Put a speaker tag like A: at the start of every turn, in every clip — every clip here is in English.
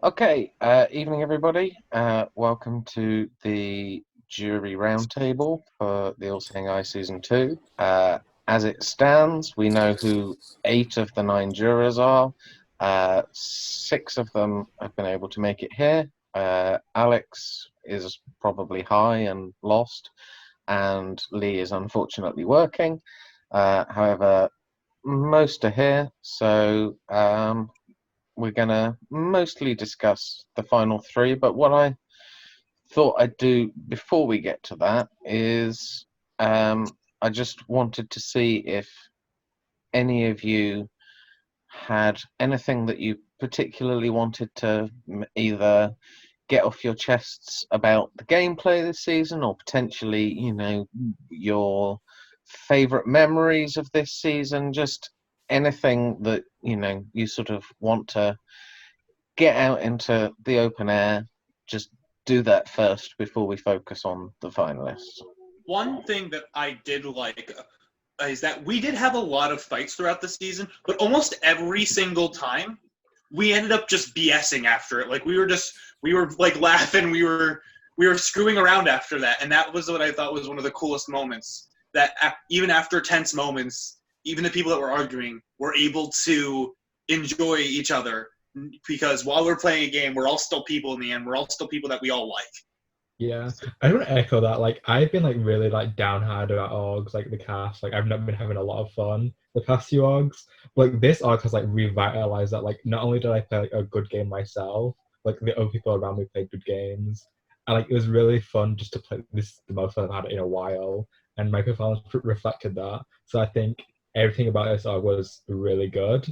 A: Okay, evening everybody. Welcome to the jury roundtable for the All Seeing Eye Season 2. As it stands, we know who 8 of the 9 jurors are. 6 of them have been able to make it here. Alex is probably high and lost, and Lee is unfortunately working. However, most are here, so we're going to mostly discuss the final 3, but what I thought I'd do before we get to that is I just wanted to see if any of you had anything that you particularly wanted to either get off your chests about the gameplay this season, or potentially, your favorite memories of this season, just anything that, you sort of want to get out into the open air. Just do that first before we focus on the finalists.
B: One thing that I did like is that we did have a lot of fights throughout the season, but almost every single time we ended up just BSing after it. Like we were like laughing, we were screwing around after that, and that was what I thought was one of the coolest moments. That even after tense moments, even the people that were arguing were able to enjoy each other, because while we're playing a game, we're all still people in the end. We're all still people that we all like.
C: Yeah, I want to echo that. Like, I've been like really like downhard about orgs, like the cast. Like, I've not been having a lot of fun the past few orgs. But like, this org has like revitalized that. Like, not only did I play like a good game myself, like the other people around me played good games, and like it was really fun just to play. This is the most fun I've had in a while, and my performance reflected that. So I think everything about this org was really good.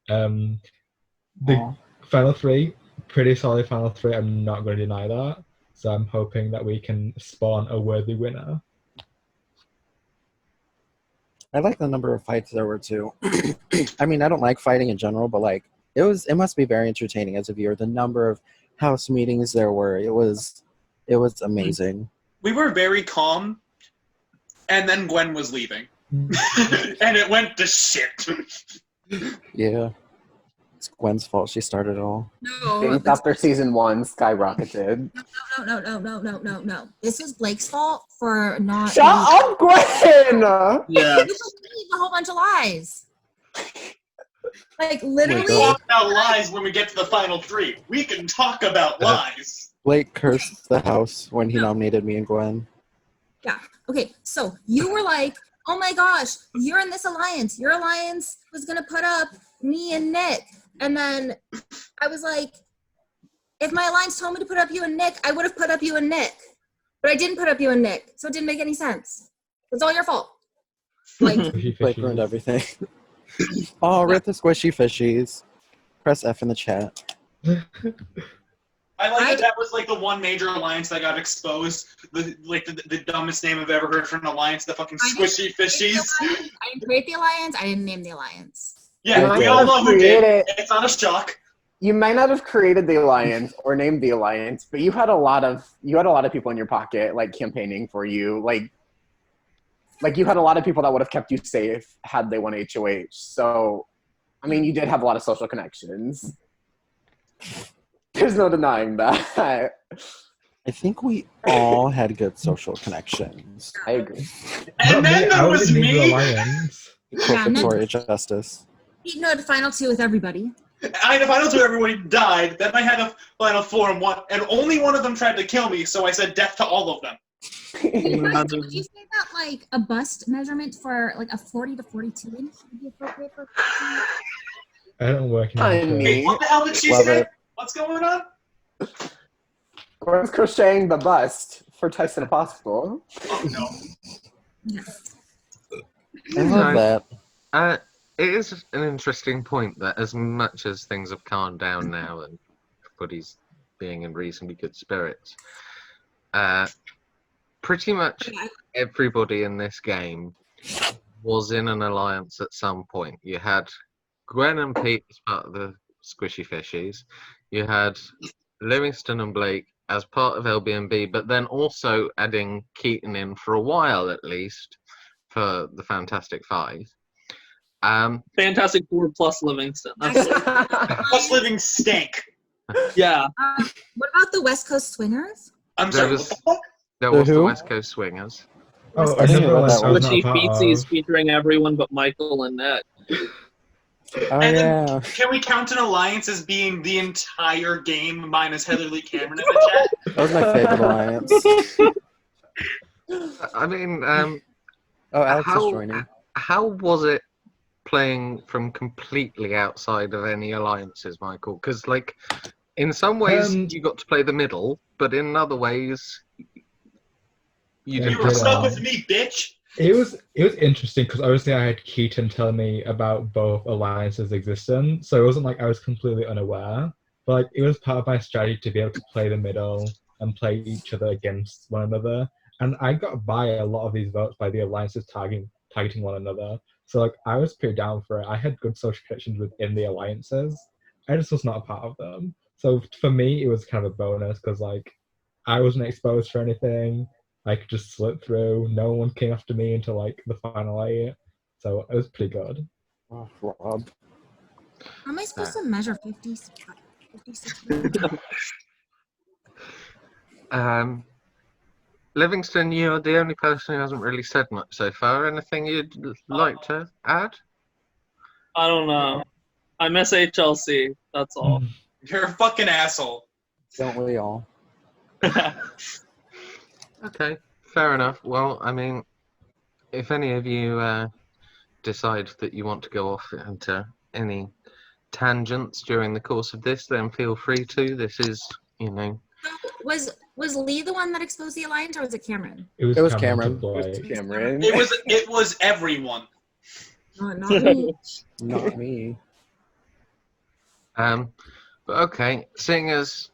C: The final 3, pretty solid final 3. I'm not going to deny that. So I'm hoping that we can spawn a worthy winner.
D: I like the number of fights there were too. I mean, I don't like fighting in general, but like it must be very entertaining as a viewer. The number of house meetings there were, it was amazing.
B: We were very calm, and then Gwen was leaving, and it went to shit.
D: Yeah. It's Gwen's fault. She started it all.
E: No,
F: Things after season 1 skyrocketed.
E: No. This is Blake's fault for not.
F: Shut up, Gwen!
B: Yeah.
E: You believe a whole bunch of lies. Like literally.
B: We talk about lies when we get to the final 3. We can talk about lies.
D: Blake cursed the house when he nominated me and Gwen.
E: Yeah. Okay. So you were like, "Oh my gosh, you're in this alliance. Your alliance was gonna put up me and Nick." And then I was like, if my alliance told me to put up you and Nick, I would have put up you and Nick. But I didn't put up you and Nick, so it didn't make any sense. It's all your fault. Like,
D: Blake ruined everything. Oh, rip the squishy fishies. Press F in the chat.
B: I like that was like the one major alliance that got exposed. The dumbest name I've ever heard from an alliance, the fucking squishy fishies.
E: I didn't create the alliance. I didn't name the alliance.
B: Yeah, we all know who did. It's not a shock.
F: You might not have created the alliance or named the alliance, but you had a lot of people in your pocket, like campaigning for you. Like you had a lot of people that would have kept you safe had they won HOH. So, I mean, you did have a lot of social connections. There's no denying that.
D: I think we all had good social connections.
F: I agree.
B: And then there was me.
D: Quote Victoria Justice.
E: No, the final 2 with everybody.
B: I had a final 2, everybody died. Then I had a final 4, and only one of them tried to kill me, so I said death to all of them.
E: Would you say that like a bust measurement for like a 40 to 42 inch would be appropriate for?
C: I don't work in
B: Hey, what the hell did she say? What's going on?
F: Gwen's crocheting the bust for Tyson Apostle.
B: Oh no.
E: Yes.
D: I love that.
A: It is an interesting point that as much as things have calmed down now and everybody's being in reasonably good spirits, pretty much everybody in this game was in an alliance at some point. You had Gwen and Pete as part of the Squishy Fishies. You had Livingston and Blake as part of LBNB, but then also adding Keaton in for a while at least for the Fantastic Five.
G: Fantastic Four plus Livingston.
B: Plus Living stink.
G: Yeah.
E: What about the West Coast Swingers?
B: I'm
A: There
B: sorry,
A: was-
B: what the fuck?
A: There
D: The
A: was the
D: who?
A: West Coast Swingers.
C: Oh,
D: I didn't hear
C: another
D: about
C: alliance
D: that
C: I was
G: Squishy
C: not a part
G: Feetsies
C: of.
G: featuring everyone but Michael and Nick.
D: Oh
B: And
D: yeah.
B: then, can we count an alliance as being the entire game minus Heather Lee Cameron in the chat?
D: That was my favorite alliance.
A: I mean,
D: Oh, Alex is
A: how
D: joining.
A: how was it playing from completely outside of any alliances, Michael? Because like, in some ways you got to play the middle, but in other ways you
C: Yeah,
A: didn't.
B: You were
C: good
B: stuck
C: on.
B: with me, bitch.
C: It was interesting because obviously I had Keaton telling me about both alliances' existence, so it wasn't like I was completely unaware. But like it was part of my strategy to be able to play the middle and play each other against one another. And I got by a lot of these votes by the alliances targeting one another. So like I was pretty down for it. I had good social connections within the alliances. I just was not a part of them. So for me, it was kind of a bonus because like I wasn't exposed for anything. I could just slip through. No one came after me until like the final 8. So it was pretty good.
D: Oh, Rob.
E: How am I supposed to measure 56 meters?
A: Livingston, you're the only person who hasn't really said much so far. Anything you'd like to add?
G: I don't know. I miss HLC. That's all.
B: You're a fucking asshole.
D: Don't we all?
A: Okay, fair enough. Well, I mean, if any of you decide that you want to go off into any tangents during the course of this, then feel free to. This is, you know,
E: Was Lee the one that exposed the alliance, or was it Cameron?
C: It was
D: Cameron.
C: to
F: It was
C: play.
F: Cameron.
B: It was everyone.
E: No, not me.
D: Not me.
A: but okay, seeing as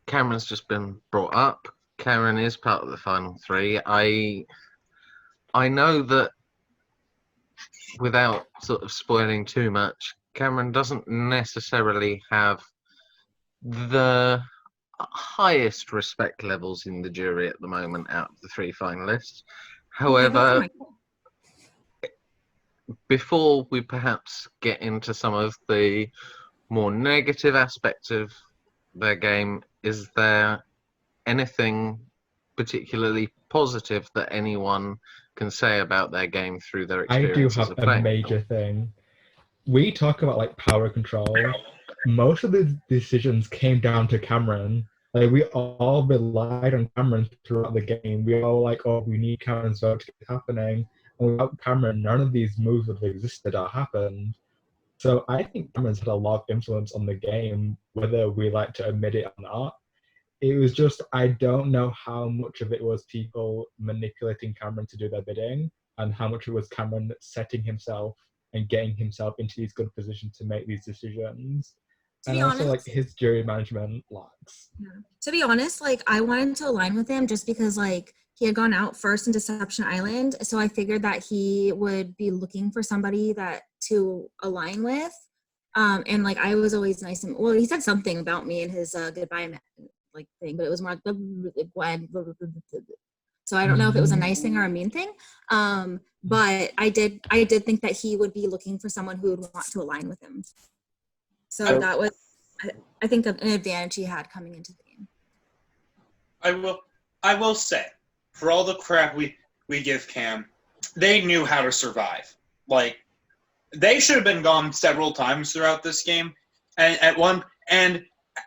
A: Cameron's just been brought up, Karen is part of the final 3. I know that without sort of spoiling too much, Cameron doesn't necessarily have the highest respect levels in the jury at the moment out of the 3 finalists. However, before we perhaps get into some of the more negative aspects of their game, is there anything particularly positive that anyone can say about their game through their
C: I do
A: experience as
C: have
A: a
C: a
A: player?
C: major thing. We talk about like power control. Most of the decisions came down to Cameron. Like we all relied on Cameron throughout the game. We all like, oh, we need Cameron's vote to get happening. And without Cameron, none of these moves would have existed or happened. So I think Cameron's had a lot of influence on the game, whether we like to admit it or not. It was just, I don't know how much of it was people manipulating Cameron to do their bidding and how much it was Cameron setting himself and getting himself into these good positions to make these decisions.
E: To
C: And
E: be
C: also, like,
E: honest-
C: his jury management lacks.
E: To be honest, like I wanted to align with him just because like he had gone out first in Deception Island, so I figured that he would be looking for somebody that to align with. And like I was always nice and well, he said something about me in his goodbye like thing, but it was more like so I don't know if it was a nice thing or a mean thing. But I did think that he would be looking for someone who would want to align with him. So that was, I think, an advantage he had coming into the game.
B: I will say, for all the crap we give Cam, they knew how to survive. Like, they should have been gone several times throughout this game, and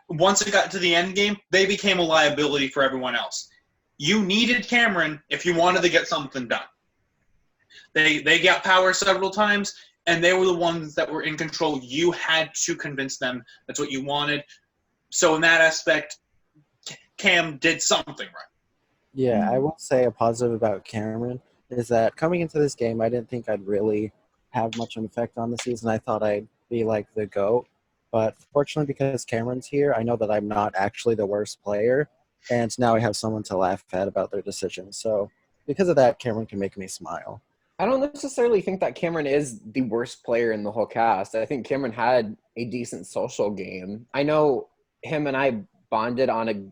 B: once it got to the end game, they became a liability for everyone else. You needed Cameron if you wanted to get something done. They got power several times, and they were the ones that were in control. You had to convince them that's what you wanted. So in that aspect, Cam did something right.
D: Yeah, I will say a positive about Cameron is that coming into this game, I didn't think I'd really have much of an effect on the season. I thought I'd be like the GOAT. But fortunately, because Cameron's here, I know that I'm not actually the worst player. And now I have someone to laugh at about their decisions. So because of that, Cameron can make me smile.
F: I don't necessarily think that Cameron is the worst player in the whole cast. I think Cameron had a decent social game. I know him and I bonded on a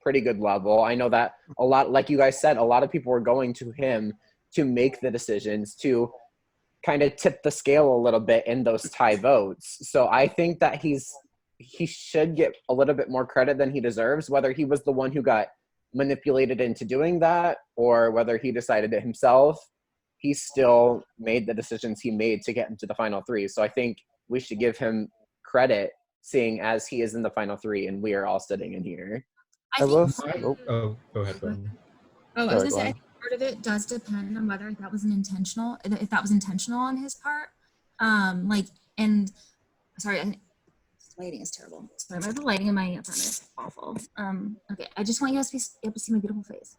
F: pretty good level. I know that a lot, like you guys said, a lot of people were going to him to make the decisions, to kind of tip the scale a little bit in those tie votes. So I think that he's he should get a little bit more credit than he deserves, whether he was the one who got manipulated into doing that or whether he decided it himself. He still made the decisions he made to get into the final three. So I think we should give him credit, seeing as he is in the final three and we are all sitting in here.
E: I
D: I will.
E: think,
C: Oh, go ahead, Brendan.
E: I was
D: Sorry,
E: gonna
D: go
E: say, I
D: on.
E: think part of it does depend on whether that was if that was intentional on his part. And sorry, this lighting is terrible. Sorry, the lighting in my apartment is awful. Okay, I just want you guys to be able to see my beautiful face.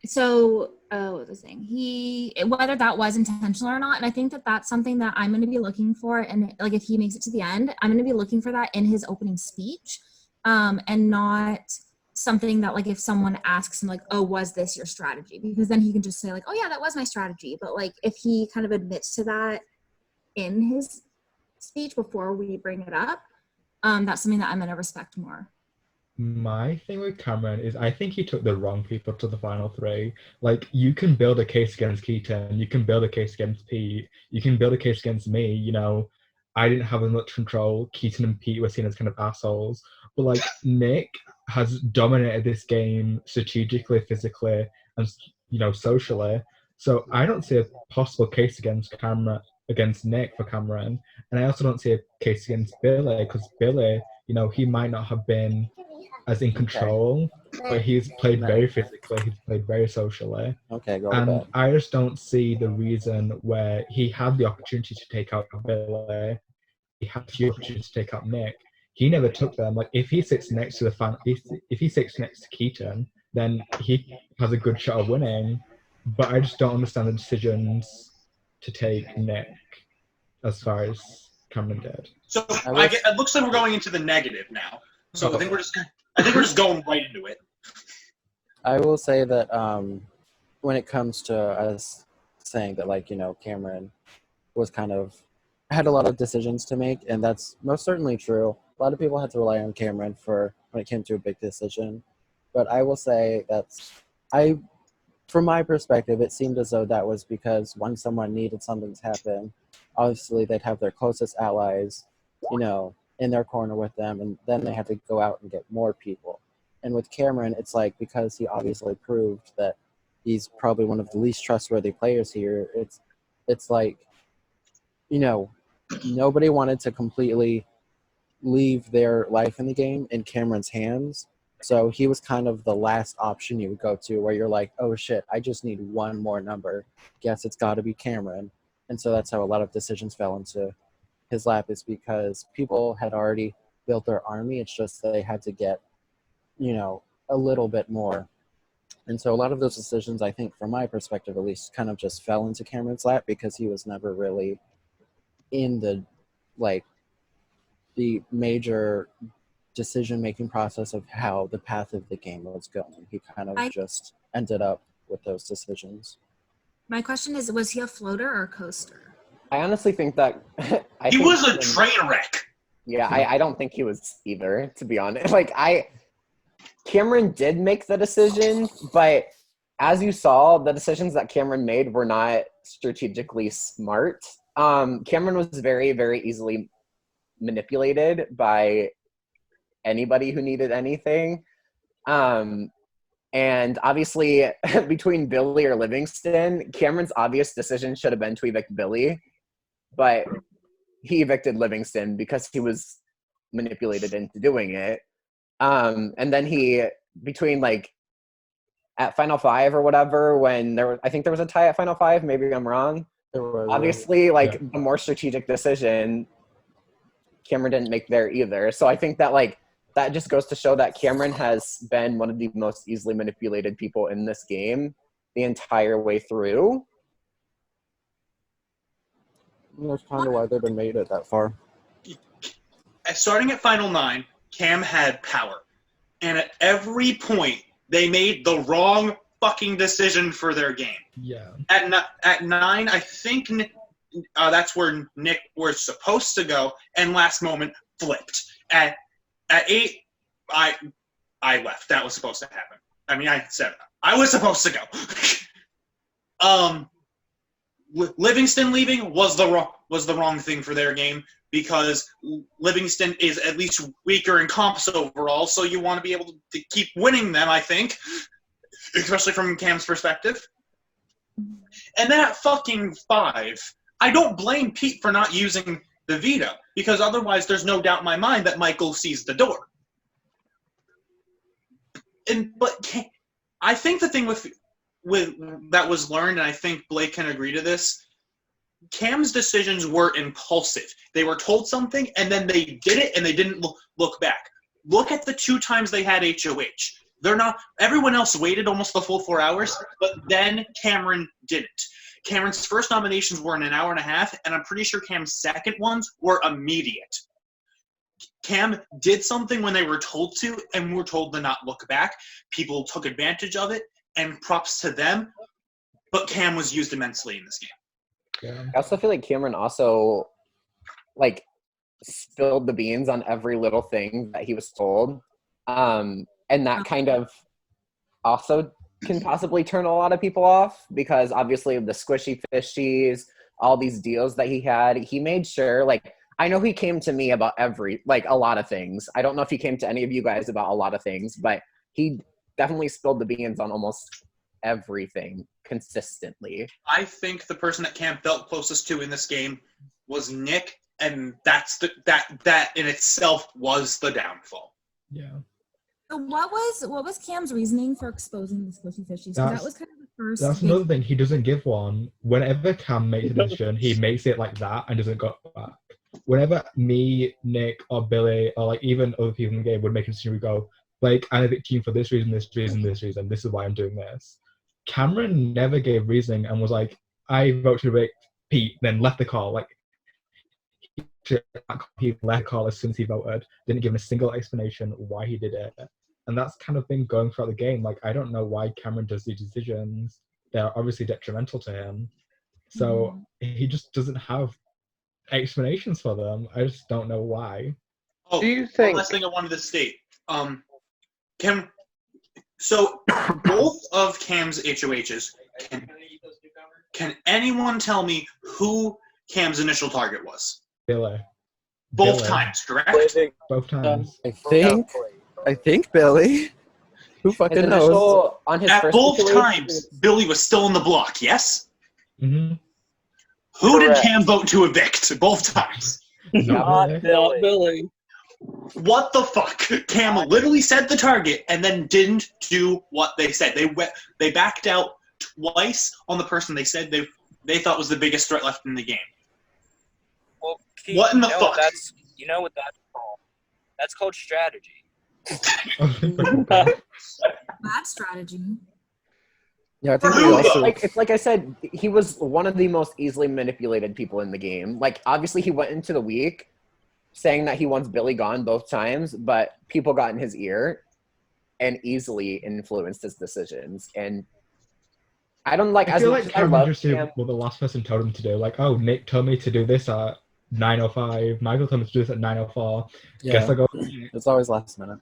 E: So, what was I saying? Whether that was intentional or not, and I think that that's something that I'm going to be looking for, and like if he makes it to the end, I'm going to be looking for that in his opening speech, and not something that like if someone asks him like, oh, was this your strategy? Because then he can just say like, oh yeah, that was my strategy. But like if he kind of admits to that in his speech before we bring it up, that's something that I'm going to respect more.
C: My thing with Cameron is I think he took the wrong people to the final three. Like, you can build a case against Keaton, you can build a case against Pete, you can build a case against me, you know. I didn't have as much control. Keaton and Pete were seen as kind of assholes. But, like, Nick has dominated this game strategically, physically, and, you know, socially. So I don't see a possible case against Nick for Cameron. And I also don't see a case against Billy, because Billy, you know, he might not have been as in control, but he's played very physically, he's played very socially.
D: Okay, go to
C: And
D: bed.
C: I just don't see the reason where he had the opportunity to take out Billy, he had the opportunity to take out Nick. He never took them. Like, if he sits next to if he sits next to Keaton, then he has a good shot of winning. But I just don't understand the decisions to take Nick as far as Cameron did.
B: So it looks like we're going into the negative now. So I think we're just going right into it.
D: I will say that when it comes to us saying that, like, you know, Cameron was had a lot of decisions to make, and that's most certainly true. A lot of people had to rely on Cameron when it came to a big decision. But I will say from my perspective, it seemed as though that was because when someone needed something to happen, obviously they'd have their closest allies, you know, in their corner with them, and then they had to go out and get more people. And with Cameron, it's like, because he obviously proved that he's probably one of the least trustworthy players here, it's like, you know, nobody wanted to completely leave their life in the game in Cameron's hands. So he was kind of the last option you would go to, where you're like, oh shit, I just need one more number. Guess it's got to be Cameron. And so that's how a lot of decisions fell into his lap, is because people had already built their army. It's just they had to get, you know, a little bit more. And so a lot of those decisions, I think, from my perspective at least, kind of just fell into Cameron's lap because he was never really in the major decision-making process of how the path of the game was going. He kind of just ended up with those decisions.
E: My question is, was he a floater or a coaster?
F: I honestly think that
B: he was a train wreck.
F: Yeah, I don't think he was either, to be honest. Like, Cameron did make the decision, but as you saw, the decisions that Cameron made were not strategically smart. Cameron was very, very easily manipulated by anybody who needed anything. And obviously, between Billy or Livingston, Cameron's obvious decision should have been to evict Billy, but he evicted Livingston because he was manipulated into doing it. And then between at Final Five or whatever, when I think there was a tie at Final Five, maybe I'm wrong. Obviously, the more strategic decision, Cameron didn't make there either. So I think that that just goes to show that Cameron has been one of the most easily manipulated people in this game the entire way through.
D: And that's kind of why they've been made it that far.
B: Starting at Final 9, Cam had power. And at every point, they made the wrong fucking decision for their game.
C: Yeah.
B: At 9, I think that's where Nick was supposed to go, and last moment flipped. At 8, I left. That was supposed to happen. I mean, I said I was supposed to go. Livingston leaving was the wrong thing for their game. because Livingston is at least weaker in comps overall, so you want to be able to keep winning them, I think, especially from Cam's perspective. And then at fucking 5, I don't blame Pete for not using the veto, because otherwise there's no doubt in my mind that Michael sees the door. But I think the thing with that was learned, and I think Blake can agree to this, Cam's decisions were impulsive. They were told something, and then they did it, and they didn't look back. Look at the 2 times they had HOH. Everyone else waited almost the full 4 hours, but then Cameron didn't. Cameron's first nominations were in an hour and a half, and I'm pretty sure Cam's second ones were immediate. Cam did something when they were told to, and were told to not look back. People took advantage of it, and props to them, but Cam was used immensely in this game.
C: Yeah.
F: I also feel like Cameron also, like, spilled the beans on every little thing that he was told. And that kind of also can possibly turn a lot of people off, because obviously the squishy fishies, all these deals that he had, he made sure, like, I know he came to me about a lot of things. I don't know if he came to any of you guys about a lot of things, but he definitely spilled the beans on almost everything consistently.
B: I think the person that Cam felt closest to in this game was Nick, and that in itself was the downfall.
C: Yeah.
E: So what was Cam's reasoning for exposing the squishy fishies? 'Cause that was kind of the first.
C: That's
E: big-
C: another thing. He doesn't give one. Whenever Cam makes a decision, he makes it like that and doesn't go back. Whenever me, Nick, or Billy, or like even other people in the game would make a decision, we go, like, I'm a victim for this reason, this reason, this reason. This is why I'm doing this. Cameron never gave reasoning and was like, I vote to evict Pete, then left the call. Like, he left the call as soon as he voted. Didn't give a single explanation why he did it. And that's kind of been going throughout the game. Like, I don't know why Cameron does these decisions. They're obviously detrimental to him. So he just doesn't have explanations for them. I just don't know why.
B: Oh,
A: Do you
B: one
A: think?
B: last thing I wanted to state. So both of Cam's HOHs, can anyone tell me who Cam's initial target was?
C: Billy.
B: Both
C: Billy.
B: times, correct?
C: Both times.
D: I think Billy. Who fucking
F: His
D: knows?
F: initial, on his
B: At
F: first
B: both
F: situation,
B: times, Billy was still in the block, yes?
C: Mm-hmm.
B: Who did
H: Correct.
B: Cam vote to evict both times?
C: Not
H: Not
C: Billy.
G: Not
H: Billy.
G: Billy.
B: What the fuck? Cam literally said the target and then didn't do what they said. They backed out twice on the person they said they thought was the biggest threat left in the game.
H: Well, Keith,
B: What in the
H: you know
B: fuck?
H: You know what that's called? That's called strategy.
E: Bad strategy.
D: Yeah, I think
B: For
D: we
B: who,
D: also.
F: it's like I said, he was one of the most easily manipulated people in the game. Like, obviously he went into the week saying that he wants Billy gone both times, but people got in his ear and easily influenced his decisions. And I don't like,
C: I
F: as
C: feel
F: much
C: like
F: as I
C: Cameron
F: love
C: just did
F: Cam,
C: what the last person told him to do. Like, oh, Nick told me to do this at 9:05. Michael told me to do this at 9:04. Guess I go.
D: It's always last minute.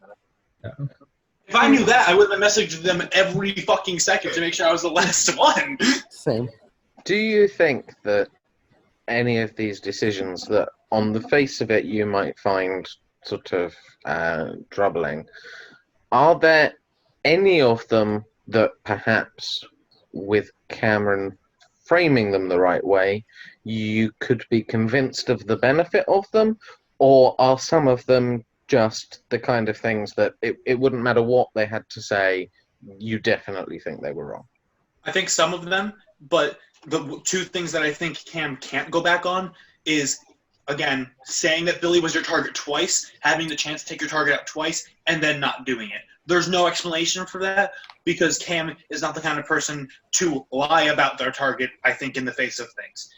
B: If I knew that, I would have messaged them every fucking second to make sure I was the last one.
D: Same.
A: Do you think that any of these decisions that, on the face of it, you might find sort of troubling, are there any of them that perhaps, with Cameron framing them the right way, you could be convinced of the benefit of them, or are some of them just the kind of things that it wouldn't matter what they had to say, you definitely think they were wrong?
B: I think some of them, but the 2 things that I think Cam can't go back on is, again, saying that Billy was your target twice, having the chance to take your target out twice, and then not doing it. There's no explanation for that, because Cam is not the kind of person to lie about their target, I think, in the face of things.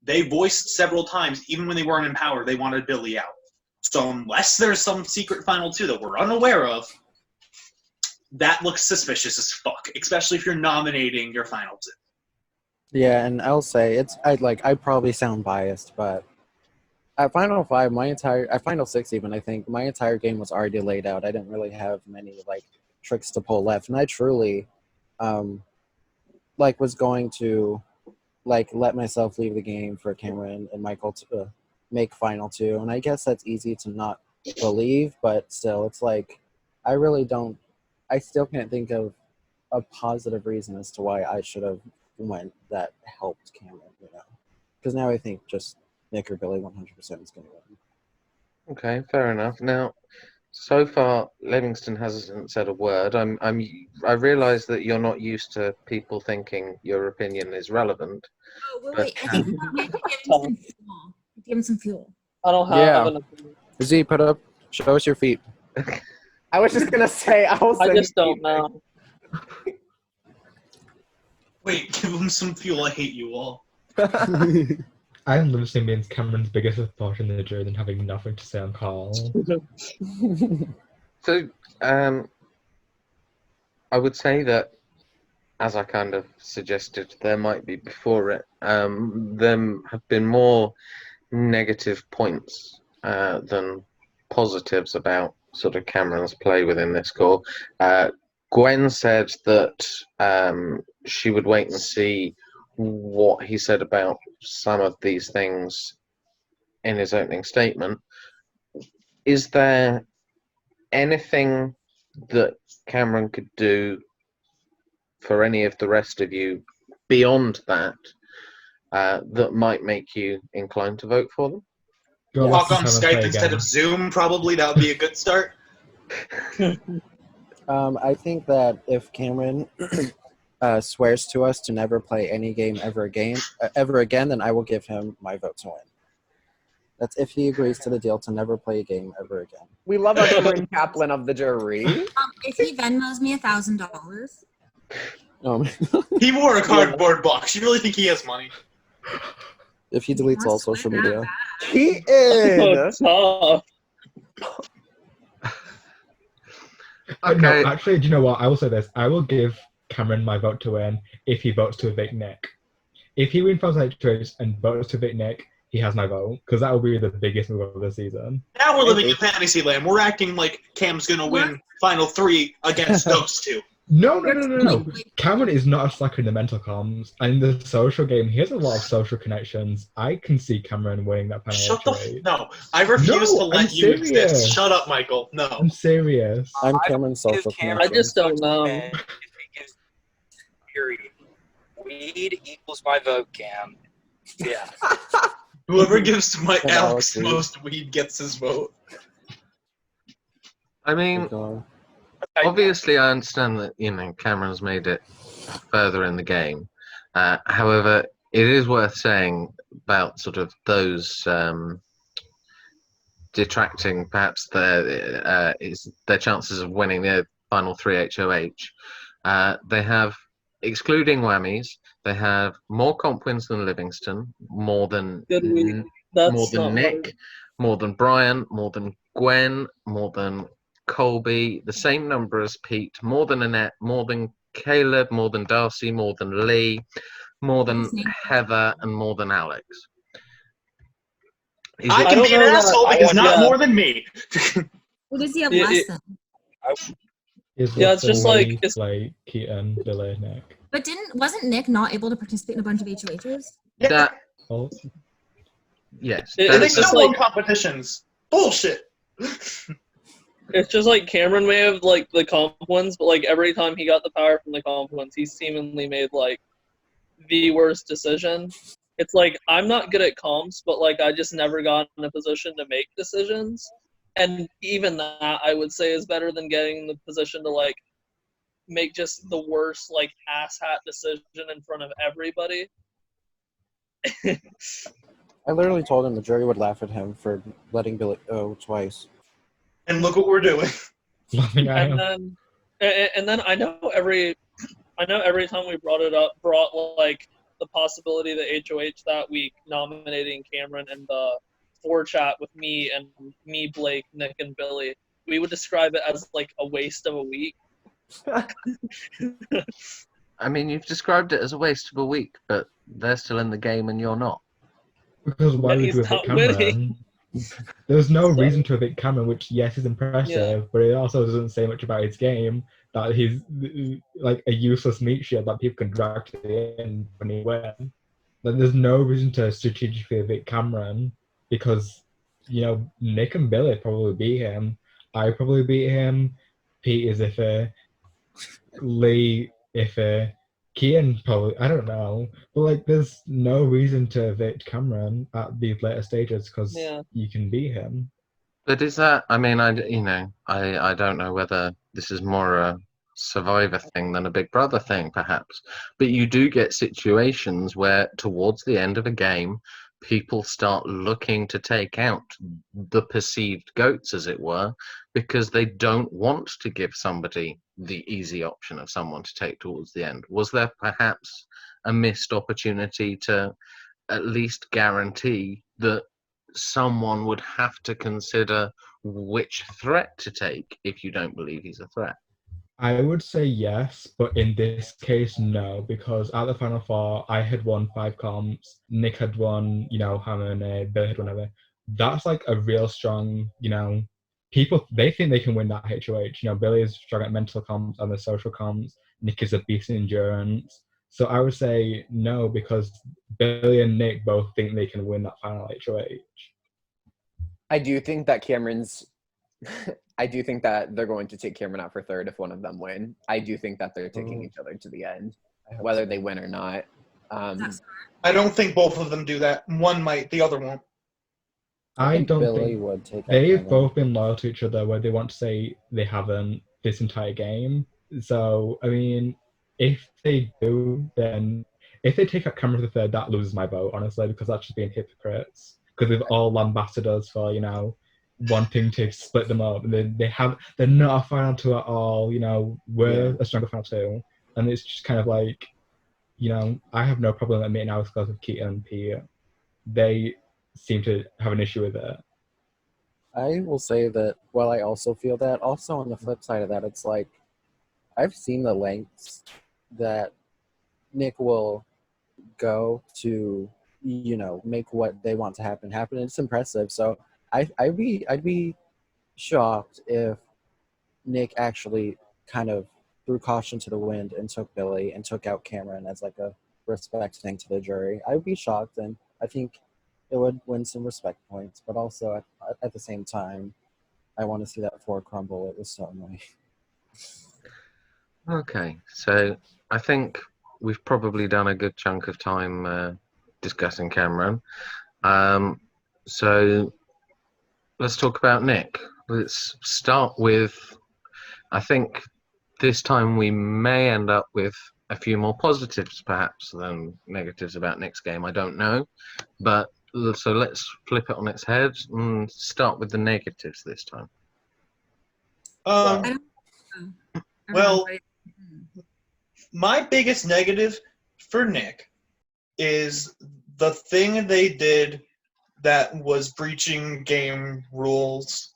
B: They voiced several times, even when they weren't in power, they wanted Billy out. So unless there's some secret final 2 that we're unaware of, that looks suspicious as fuck, especially if you're nominating your final 2.
D: Yeah, and I'll say I probably sound biased, but at Final 5, at Final 6 even, I think my entire game was already laid out. I didn't really have many like tricks to pull left, and I truly was going to let myself leave the game for Cameron and Michael to make final two, and I guess that's easy to not believe, but still, it's like I really don't. I still can't think of a positive reason as to why I should have went that helped Cameron. Because now I think just Nick or Billy 100% is going to win.
A: Okay, fair enough. Now, so far, Livingston hasn't said a word. I realise that you're not used to people thinking your opinion is relevant.
E: Oh,
A: But
E: wait. I think we have to give him some fuel. Give him some fuel.
G: I don't have
F: Yeah.
G: an opinion.
D: Z, show us your feet.
F: I was just gonna say
G: I just don't know.
B: Wait, give him some fuel. I hate you all.
C: I am Livingston means Cameron's biggest supporter in the jury than having nothing to say on Carl.
A: So, I would say that, as I kind of suggested, there might be before it, there have been more negative points than positives about sort of Cameron's play within this call. Gwen said that she would wait and see what he said about some of these things in his opening statement. Is there anything that Cameron could do for any of the rest of you beyond that that might make you inclined to vote for them?
C: Go
B: Walk
C: watch
B: on
C: Cameron play
B: Skype instead
C: again.
B: of Zoom, probably. That would be a good start.
D: I think that if Cameron swears to us to never play any game ever again, then I will give him my vote to win. That's if he agrees to the deal to never play a game ever again.
F: we love our Corinne Kaplan of the jury.
E: If he Venmos me $1,000,
B: He wore a cardboard box. You really think he has money?
D: if he deletes all social media.
F: Keaton!
G: Oh,
C: No,
A: Okay.
C: actually, do you know what? I will say this. I will give Cameron my vote to win if he votes to evict Nick. If he wins Final Choice and votes to evict Nick, he has my vote, because that will be the biggest move of the season.
B: Now we're living in fantasy land. We're acting like Cam's gonna win final three against those two.
C: No. Cameron is not a slacker in the mental comms. And in the social game, he has a lot of social connections. I can see Cameron winning that Final
B: Shut the
C: Choice.
B: no! I refuse
C: No,
B: to let
C: I'm
B: you exist.
C: serious.
B: Shut up, Michael. No.
C: I'm serious.
D: I'm
H: I
D: Cameron's
H: don't
D: social
H: give Cameron
G: I just don't know.
H: If he gives period. Weed equals my vote, Cam. Yeah.
B: Whoever gives my
D: Yeah,
B: Alex
D: okay.
B: most weed gets his vote.
A: I mean, obviously, I understand that Cameron's made it further in the game. However, it is worth saying about sort of those detracting perhaps their chances of winning the final three HOH. They have, excluding whammies, they have more comp wins than Livingston, more than
G: Did we- that's
A: more than
G: not
A: Nick,
G: right.
A: more than Brian, more than Gwen, more than Colby, the same number as Pete, more than Annette, more than Caleb, more than Darcy, more than Lee, more than Heather, and more than Alex. Is
B: I
A: it-
B: can
G: don't
B: be an
G: know that-
B: asshole
G: I
B: because
G: want
B: not
G: that.
B: more than me.
E: who does he have
G: Yeah,
E: less than?
G: Yeah, it's just like- it's-
C: like Keaton, Billy, Nick.
E: But wasn't Nick not able to participate in a bunch of HOHs?
A: that?
C: Oh,
A: Yes.
G: It-
A: that
B: And they
G: it's
A: is-
G: just
B: still won
G: like-
B: competitions. Bullshit.
G: It's just like Cameron may have like the comp wins, but like every time he got the power from the comp wins, he seemingly made like the worst decision. It's like I'm not good at comps, but like I just never got in a position to make decisions. And even that I would say is better than getting in the position to like make just the worst like asshat decision in front of everybody.
D: I literally told him the jury would laugh at him for letting Billy twice.
B: And look what we're doing.
C: laughing at him.
G: And then I know every time we brought like the possibility of the HOH that week nominating Cameron and the 4 chat with me, Blake, Nick, and Billy, we would describe it as like a waste of a week.
A: I mean, you've described it as a waste of a week, but they're still in the game and you're not.
C: Because why would
G: he's
C: you
G: not
C: evict Cameron?
G: winning.
C: There's no
G: So-
C: reason to evict Cameron, which yes is impressive, but it also doesn't say much about his game. That he's like a useless meat shield that people can drag to the end when he wins. Like, there's no reason to strategically evict Cameron. because, Nick and Billy probably beat him. I probably beat him. Pete is iffy. Lee iffy. Kian probably, I don't know. But, like, there's no reason to evict Cameron at these later stages because
G: Yeah.
C: you can beat him.
A: But is that? I mean, I don't know whether this is more a Survivor thing than a Big Brother thing, perhaps. But you do get situations where, towards the end of a game, people start looking to take out the perceived goats, as it were, because they don't want to give somebody the easy option of someone to take towards the end. Was there perhaps a missed opportunity to at least guarantee that someone would have to consider which threat to take if you don't believe he's a threat?
C: I would say yes, but in this case, no, because at the Final Four, I had won 5 comps, Nick had won, Hammer and A, Bill had won everything. That's like a real strong, people, they think they can win that HOH. Billy is strong at mental comps and the social comps, Nick is a beast in endurance. So I would say no, because Billy and Nick both think they can win that final HOH.
F: I do think that I do think that they're going to take Cameron out for third if one of them win. I do think that they're taking each other to the end, whether they win or not.
B: I don't think both of them do that. One might, the other won't.
C: I
D: think
C: don't
D: Billy
C: think
D: would take.
C: they've both been loyal to each other, where they want to say they haven't this entire game. So I mean, if they do, then if they take out Cameron for the third, that loses my vote, honestly, because that's just being hypocrites. Because they've all lambasted us for wanting to split them up. They're not a final two at all. We're a stronger final two, and it's just kind of like, I have no problem admitting I was close with Keaton and Pete. They seem to have an issue with it.
D: I will say that while I also feel that, also on the flip side of that, it's like I've seen the lengths that Nick will go to, make what they want to happen. It's impressive. So I'd be shocked if Nick actually kind of threw caution to the wind and took Billy and took out Cameron as like a respect thing to the jury. I would be shocked, and I think it would win some respect points. But also at the same time, I want to see that floor crumble. It was so annoying.
A: Okay, so I think we've probably done a good chunk of time discussing Cameron. So let's talk about Nick. Let's start with, I think this time we may end up with a few more positives perhaps than negatives about Nick's game. I don't know. But so let's flip it on its head and start with the negatives this time.
B: Well, my biggest negative for Nick is the thing they did that was breaching game rules.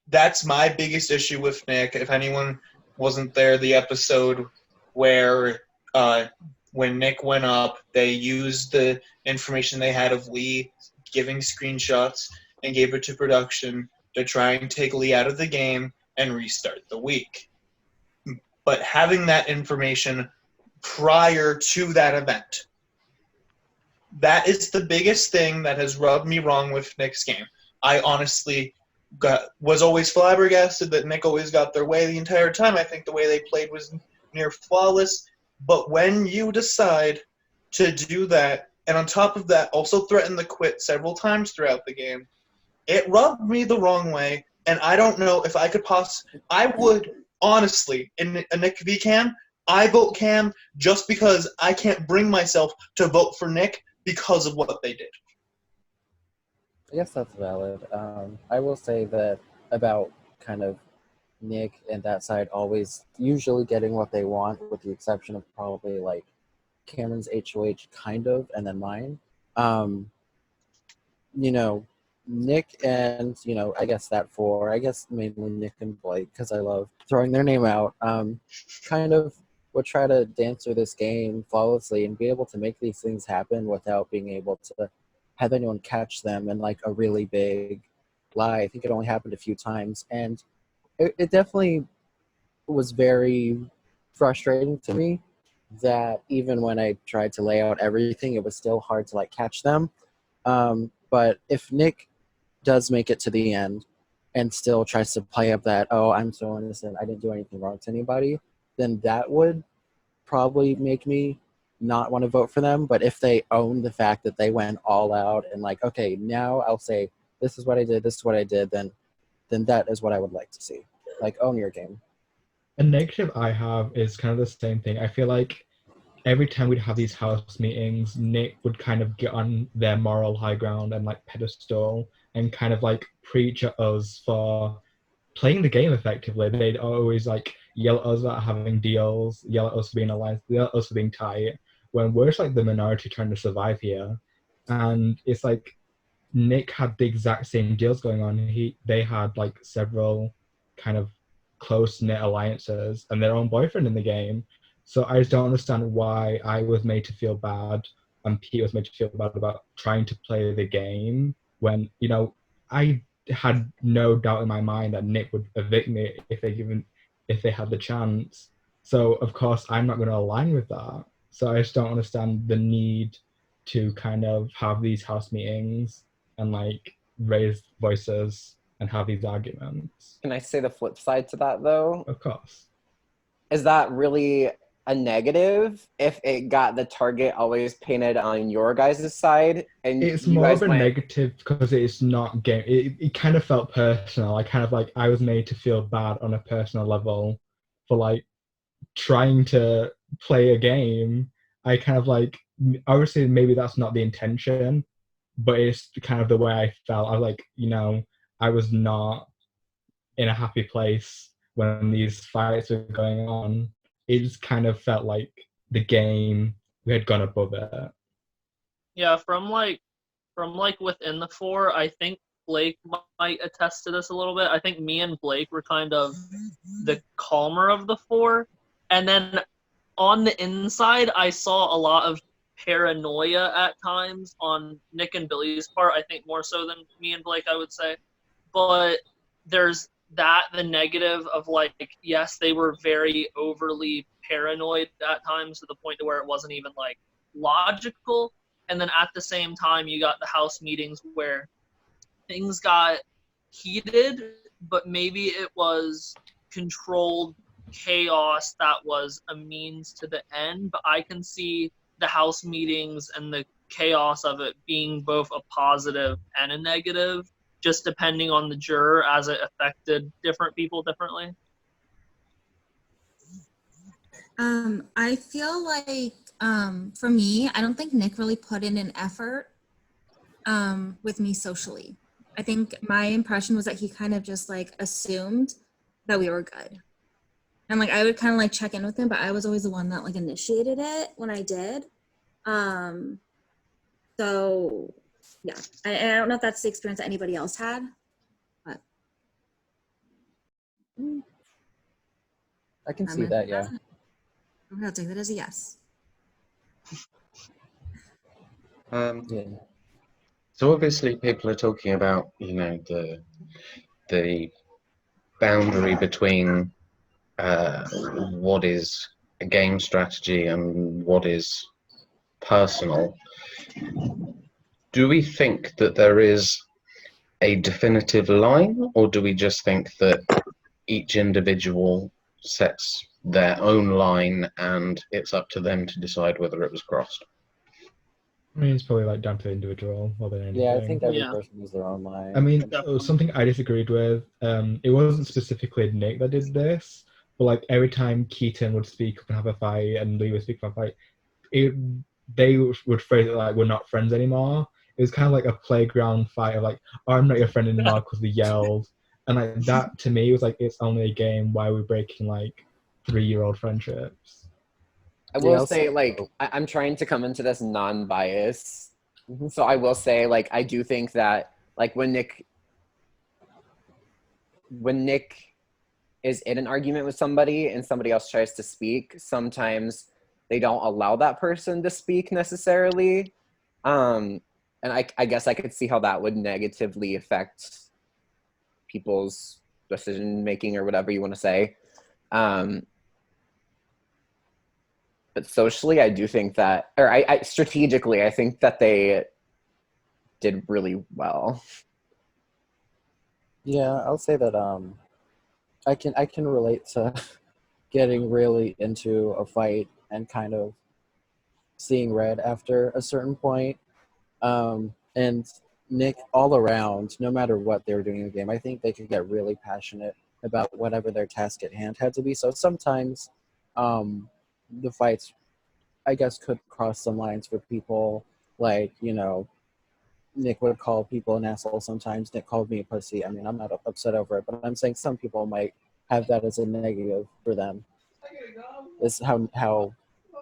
B: That's my biggest issue with Nick. If anyone wasn't there, the episode where when Nick went up, they used the information they had of Lee giving screenshots and gave it to production to try and take Lee out of the game and restart the week. But having that information prior to that event, that is the biggest thing that has rubbed me wrong with Nick's game. I honestly was always flabbergasted that Nick always got their way the entire time. I think the way they played was near flawless. But when you decide to do that, and on top of that, also threaten to quit several times throughout the game, it rubbed me the wrong way. And I don't know if I could I would, honestly, in a Nick v. Cam, I vote Cam just because I can't bring myself to vote for Nick because of what they did.
D: I guess that's valid. I will say that about kind of Nick and that side always usually getting what they want, with the exception of probably like Cameron's HOH kind of, and then mine. Nick and, I guess that four, I guess mainly Nick and Blake, because I love throwing their name out, kind of would try to dance through this game flawlessly and be able to make these things happen without being able to have anyone catch them in like a really big lie. I think it only happened a few times, and it definitely was very frustrating to me that even when I tried to lay out everything, it was still hard to like catch them. But But if Nick does make it to the end and still tries to play up that, oh, I'm so innocent, I didn't do anything wrong to anybody, then that would probably make me not want to vote for them. But if they own the fact that they went all out and like, okay, now I'll say this is what I did, this is what I did, then that is what I would like to see. Like, own your game.
C: A negative I have is kind of the same thing. I feel like every time we'd have these house meetings, Nick would kind of get on their moral high ground and like pedestal and kind of like preach at us for playing the game effectively. They'd always like yell at us about having deals, yell at us for being alliance, yell at us for being tight, when we're just like the minority trying to survive here. And it's like Nick had the exact same deals going on. They had like several kind of close-knit alliances and their own boyfriend in the game. So I just don't understand why I was made to feel bad and Pete was made to feel bad about trying to play the game when, you know, I had no doubt in my mind that Nick would evict me if they had the chance. So of course I'm not going to align with that. So I just don't understand the need to kind of have these house meetings and like raise voices and have these arguments.
F: Can I say the flip side to that though?
C: Of course.
F: Is that really a negative if it got the target always painted on your guys' side? And
C: It's
F: you
C: more
F: guys
C: of a
F: went,
C: negative because it's not game. It kind of felt personal. I kind of like I was made to feel bad on a personal level for like trying to play a game. I kind of like obviously maybe that's not the intention, but it's kind of the way I felt. I was like, you know, I was not in a happy place when these fights were going on. It just kind of felt like the game, we had gone above it.
G: Yeah, from within the four, I think Blake might attest to this a little bit. I think me and Blake were kind of the calmer of the four. And then on the inside, I saw a lot of paranoia at times on Nick and Billy's part. I think more so than me and Blake, I would say. But there's the negative of like, yes, they were very overly paranoid at times to the point to where it wasn't even like logical. And then at the same time, you got the house meetings where things got heated, but maybe it was controlled chaos that was a means to the end. But I can see the house meetings and the chaos of it being both a positive and a negative, just depending on the juror as it affected different people differently.
E: I feel like for me, I don't think Nick really put in an effort with me socially. I think my impression was that he kind of just like assumed that we were good. And like I would kind of like check in with him, but I was always the one that like initiated it when I did. So yeah, I don't know if that's the experience that anybody else had, but
D: I can see that, yeah.
E: I'm gonna take that as a yes.
D: Yeah.
A: So obviously people are talking about, you know, the boundary between what is a game strategy and what is personal. Do we think that there is a definitive line, or do we just think that each individual sets their own line and it's up to them to decide whether it was crossed?
C: I mean, it's probably like down to the individual more than anything.
D: Yeah, I think every
G: Yeah.
D: person has their own line.
C: I mean,
G: Definitely.
C: something I disagreed with, it wasn't specifically Nick that did this, but like every time Keaton would speak up and have a fight and Lee would speak up and fight, they would phrase it like, we're not friends anymore. It was kind of like a playground fight of like, oh, I'm not your friend anymore because we yelled. And like that to me was like, it's only a game. Why are we breaking like 3-year-old friendships?
F: I
D: Yeah,
F: will
D: I'll
F: say,
D: say-
F: like, I'm trying to come into this non-bias. So I will say, like, I do think that, like, when Nick is in an argument with somebody and somebody else tries to speak, sometimes they don't allow that person to speak necessarily. And I guess I could see how that would negatively affect people's decision making or whatever you want to say. But socially, I do think that, or I strategically, I think that they did really well.
D: Yeah, I'll say that I can relate to getting really into a fight and kind of seeing red after a certain point. And Nick, all around, no matter what they were doing in the game, I think they could get really passionate about whatever their task at hand had to be. So sometimes the fights, I guess, could cross some lines for people. Like, Nick would call people an asshole sometimes. Nick called me a pussy. I mean, I'm not upset over it, but I'm saying some people might have that as a negative for them. Is how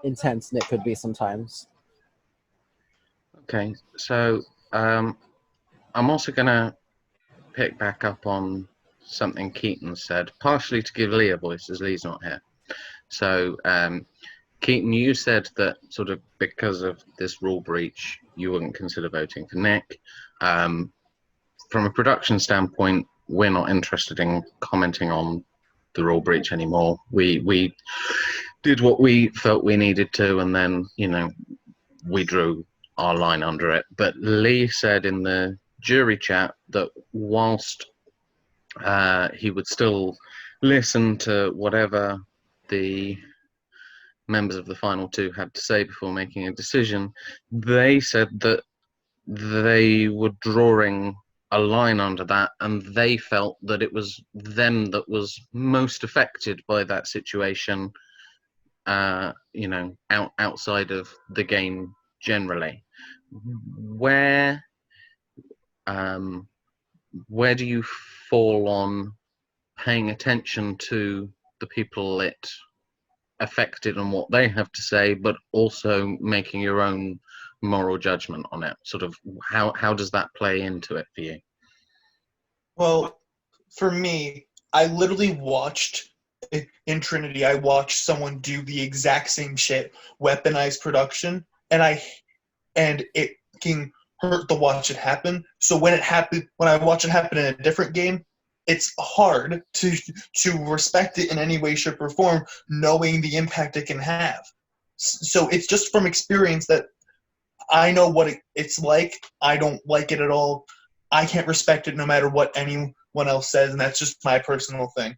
D: intense Nick could be sometimes.
A: Okay, so I'm also going to pick back up on something Keaton said, partially to give Lee a voice, as Lee's not here. So, Keaton, you said that sort of because of this rule breach, you wouldn't consider voting for Nick. From a production standpoint, we're not interested in commenting on the rule breach anymore. We did what we felt we needed to, and then, we drew our line under it. But Lee said in the jury chat that whilst he would still listen to whatever the members of the final two had to say before making a decision, they said that they were drawing a line under that, and they felt that it was them that was most affected by that situation, outside of the game generally. Where do you fall on paying attention to the people it affected and what they have to say, but also making your own moral judgment on it? Sort of how does that play into it for you?
B: Well, for me, I literally watched in Trinity. I watched someone do the exact same shit, weaponize production, and it can hurt to watch it happen. So when I watch it happen in a different game, it's hard to respect it in any way, shape, or form, knowing the impact it can have. So it's just from experience that I know what it's like. I don't like it at all. I can't respect it no matter what anyone else says, and that's just my personal thing.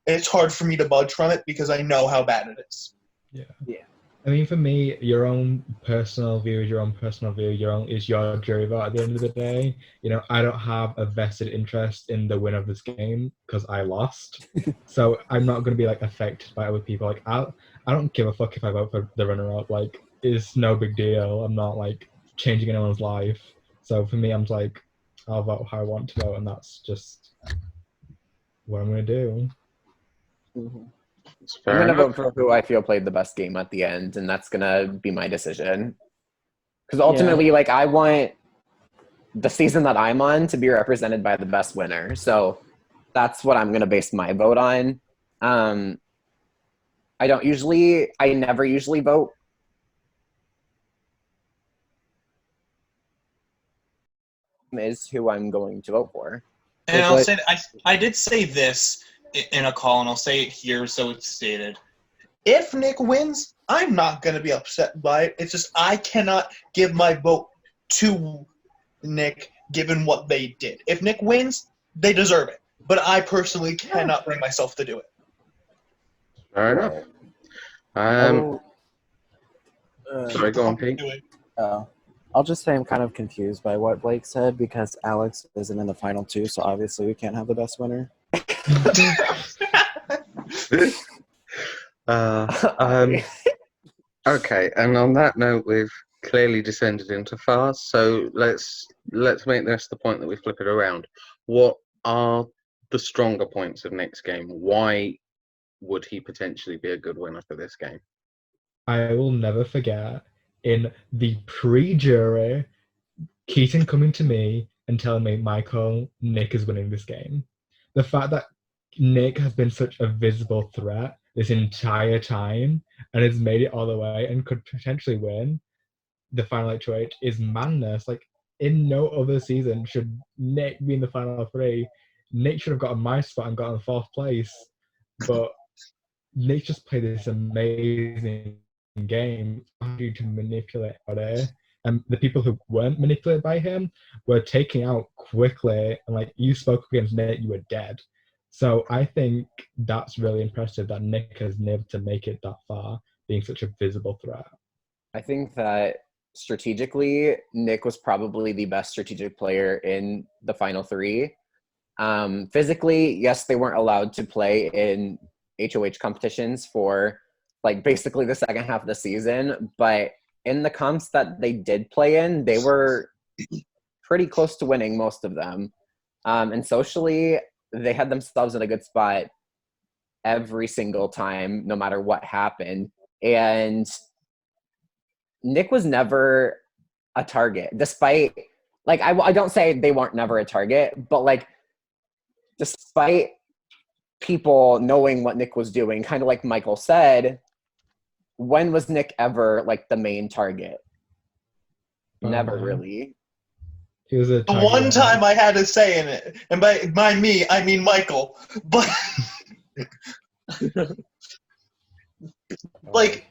B: It's hard for me to budge from it because I know how bad it is.
C: Yeah.
F: Yeah.
C: I mean, for me, your own personal view is your own personal view. Is your jury vote at the end of the day. I don't have a vested interest in the win of this game because I lost. So I'm not going to be affected by other people. I don't give a fuck if I vote for the runner-up. It's no big deal. I'm not changing anyone's life. So for me, I'm I'll vote how I want to vote, and that's just what I'm going to do.
F: Mm-hmm. I'm going to vote for who I feel played the best game at the end, and that's going to be my decision. Because ultimately, I want the season that I'm on to be represented by the best winner. So that's what I'm going to base my vote on. I never usually vote. Is who I'm going to vote for.
B: And I'll say I did say this in a call, and I'll say it here so it's stated. If Nick wins, I'm not going to be upset by it. It's just I cannot give my vote to Nick given what they did. If Nick wins, they deserve it. But I personally cannot bring myself to do it.
A: Fair enough. Sorry, go on, Pete.
D: I'll just say I'm kind of confused by what Blake said because Alex isn't in the final two, so obviously we can't have the best winner.
A: Okay, and on that note, we've clearly descended into farce. So let's make this the point that we flip it around. What are the stronger points of Nick's game? Why would he potentially be a good winner for this game?
C: I will never forget in the pre-jury, Keaton coming to me and telling me, Michael, Nick is winning this game. The fact that Nick has been such a visible threat this entire time and has made it all the way and could potentially win the final HOH is madness. In no other season should Nick be in the final three. Nick should have gotten my spot and gotten fourth place, but Nick just played this amazing game. How do you manipulate it? and the people who weren't manipulated by him were taken out quickly. And like, you spoke against Nick, you were dead. So I think that's really impressive that Nick has been able to make it that far, being such a visible threat.
F: I think that strategically, Nick was probably the best strategic player in the final three. Physically, yes, they weren't allowed to play in HOH competitions for like basically the second half of the season, but in the comps that they did play in, they were pretty close to winning most of them. And socially, they had themselves in a good spot every single time, no matter what happened. And Nick was never a target, despite, like, I don't say they weren't never a target, but like, despite people knowing what Nick was doing, kind of like Michael said, when was Nick ever like the main target? Never really.
C: He was a
I: The one time I had a say in it, and by me, I mean Michael. But like,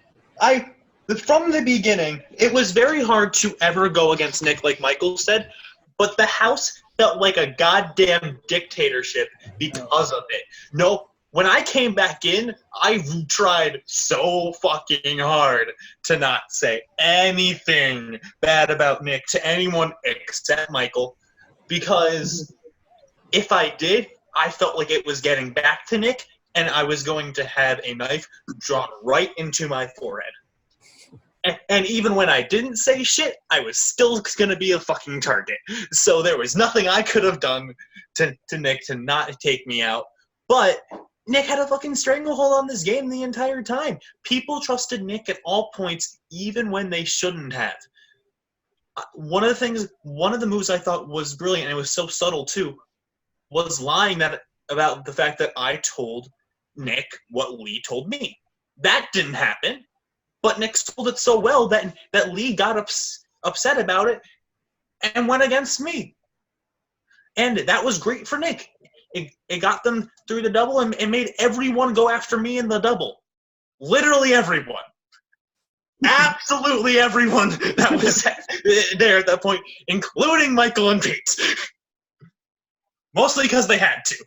B: from the beginning, it was very hard to ever go against Nick, like Michael said, but the house felt like a goddamn dictatorship because of it. No, when I came back in, I tried so fucking hard to not say anything bad about Nick to anyone except Michael, because if I did, I felt like it was getting back to Nick, and I was going to have a knife drawn right into my forehead. And even when I didn't say shit, I was still going to be a fucking target. So there was nothing I could have done to Nick to not take me out. But Nick had a fucking stranglehold on this game the entire time. People trusted Nick at all points, even when they shouldn't have. One of the moves I thought was brilliant, and it was so subtle too, was lying about the fact that I told Nick what Lee told me. That didn't happen. But Nick sold it so well that Lee got upset about it and went against me. And that was great for Nick. It got them through the double and it made everyone go after me in the double. Literally everyone. Absolutely everyone that was there at that point, including Michael and Pete. Mostly because they had to.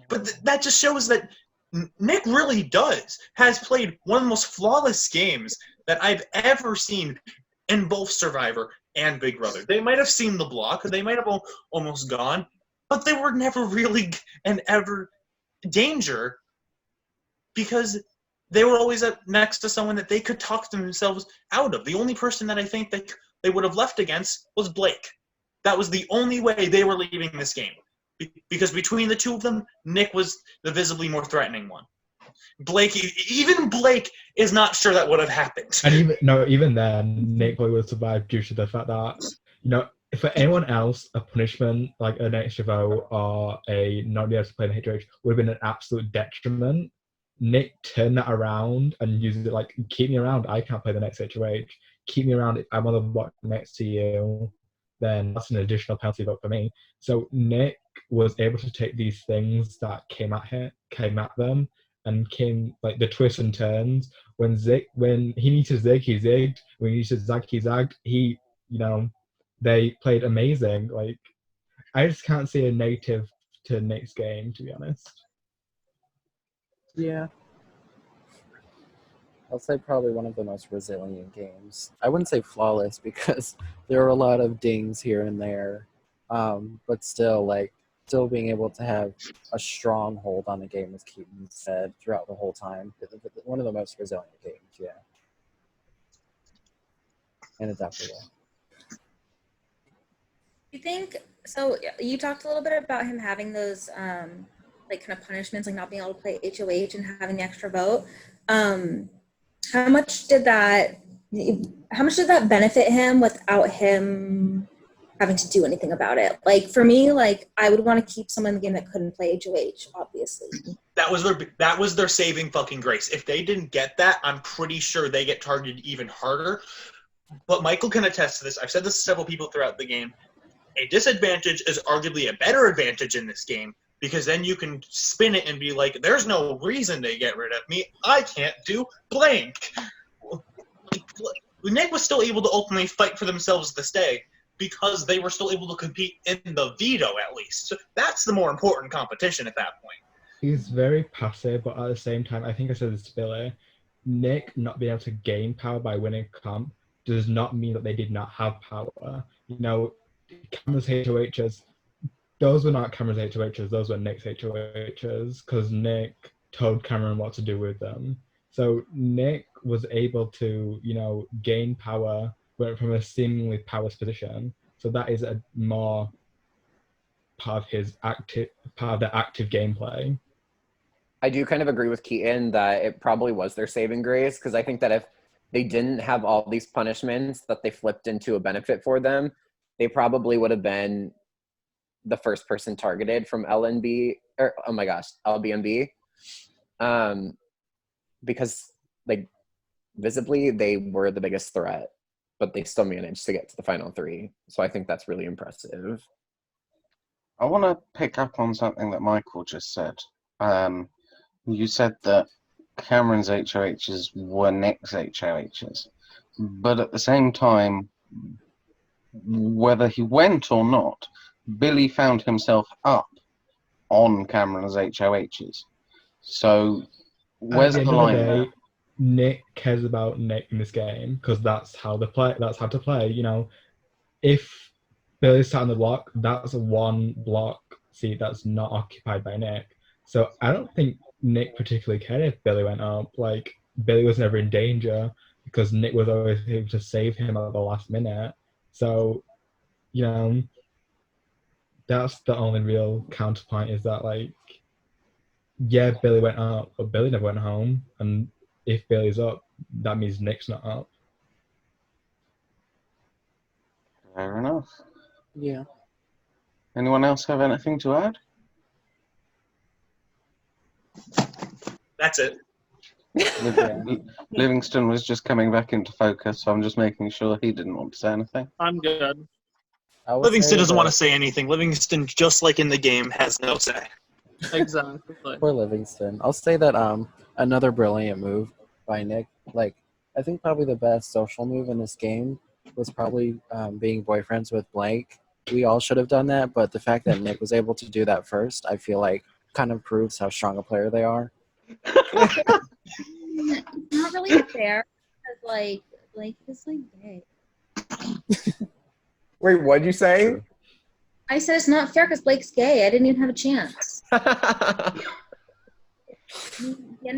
B: But that just shows that Nick really has played one of the most flawless games that I've ever seen in both Survivor and Big Brother. They might have seen the block, they might have almost gone, but they were never really an ever danger because they were always next to someone that they could talk themselves out of. The only person that I think they would have left against was Blake. That was the only way they were leaving this game. Because between the two of them, Nick was the visibly more threatening one. Even Blake is not sure that would have happened.
C: And even then, Nick probably would have survived due to the fact that, for anyone else, a punishment like an extra vote or a not being able to play the HOH would have been an absolute detriment. Nick turned that around and used it like, keep me around, I can't play the next HOH. Keep me around, I'm on the block next to you. Then that's an additional penalty vote for me. So Nick was able to take these things that came at them, and came like the twists and turns. When he needed to zig, he zigged. When he needed to zag, he zagged. They played amazing. Like, I just can't see a negative to Nick's game, to be honest.
D: Yeah. I'll say probably one of the most resilient games. I wouldn't say flawless because there were a lot of dings here and there, but still being able to have a strong hold on the game, as Keaton said, throughout the whole time. One of the most resilient games, yeah. And adaptable.
E: You think so? You talked a little bit about him having those kind of punishments, like not being able to play HOH and having the extra vote. How much did that benefit him without him having to do anything about it? Like, for me, I would want to keep someone in the game that couldn't play HOH, obviously.
B: That was their saving fucking grace. If they didn't get that, I'm pretty sure they get targeted even harder. But Michael can attest to this. I've said this to several people throughout the game. A disadvantage is arguably a better advantage in this game because then you can spin it and be like, there's no reason to get rid of me. I can't do blank. Nick was still able to ultimately fight for themselves to stay because they were still able to compete in the veto at least. So that's the more important competition at that point.
C: He's very passive, but at the same time, I think I said this to Billy, Nick not being able to gain power by winning comp does not mean that they did not have power. You know, Cameron's HOHs, those were not Cameron's HOHs, those were Nick's HOHs, because Nick told Cameron what to do with them. So Nick was able to, you know, gain power went from a seemingly powerless position. So that is a more part of his active gameplay.
F: I do kind of agree with Keaton that it probably was their saving grace, because I think that if they didn't have all these punishments that they flipped into a benefit for them, they probably would have been the first person targeted from LNB, or oh my gosh, LBNB. Because like visibly they were the biggest threat, but they still managed to get to the final three. So I think that's really impressive.
A: I want to pick up on something that Michael just said. You said that Cameron's HOHs were Nick's HOHs, but at the same time, whether he went or not, Billy found himself up on Cameron's HOHs. So where's the line there?
C: Nick cares about Nick in this game because that's how to play. You know, if Billy's sat on the block, that's one block seat that's not occupied by Nick. So I don't think Nick particularly cared if Billy went up. Like, Billy was never in danger because Nick was always able to save him at the last minute. So, you know, that's the only real counterpoint, is that, like, yeah, Billy went up, but Billy never went home. And if Billy's up, that means Nick's not up.
A: Fair enough.
D: Yeah.
A: Anyone else have anything to add?
B: That's it.
A: Livingston was just coming back into focus, so I'm just making sure he didn't want to say anything.
G: I'm good.
B: Livingston doesn't want to say anything. Livingston, just like in the game, has no say.
G: Exactly.
D: Poor Livingston. I'll say that another brilliant move by Nick. Like, I think probably the best social move in this game was probably being boyfriends with Blake. We all should have done that, but the fact that Nick was able to do that first, I feel like kind of proves how strong a player they are.
E: It's not really fair because, like, Blake is, like, gay.
F: Wait, what'd you say?
E: I said it's not fair because Blake's gay. I didn't even have a chance. An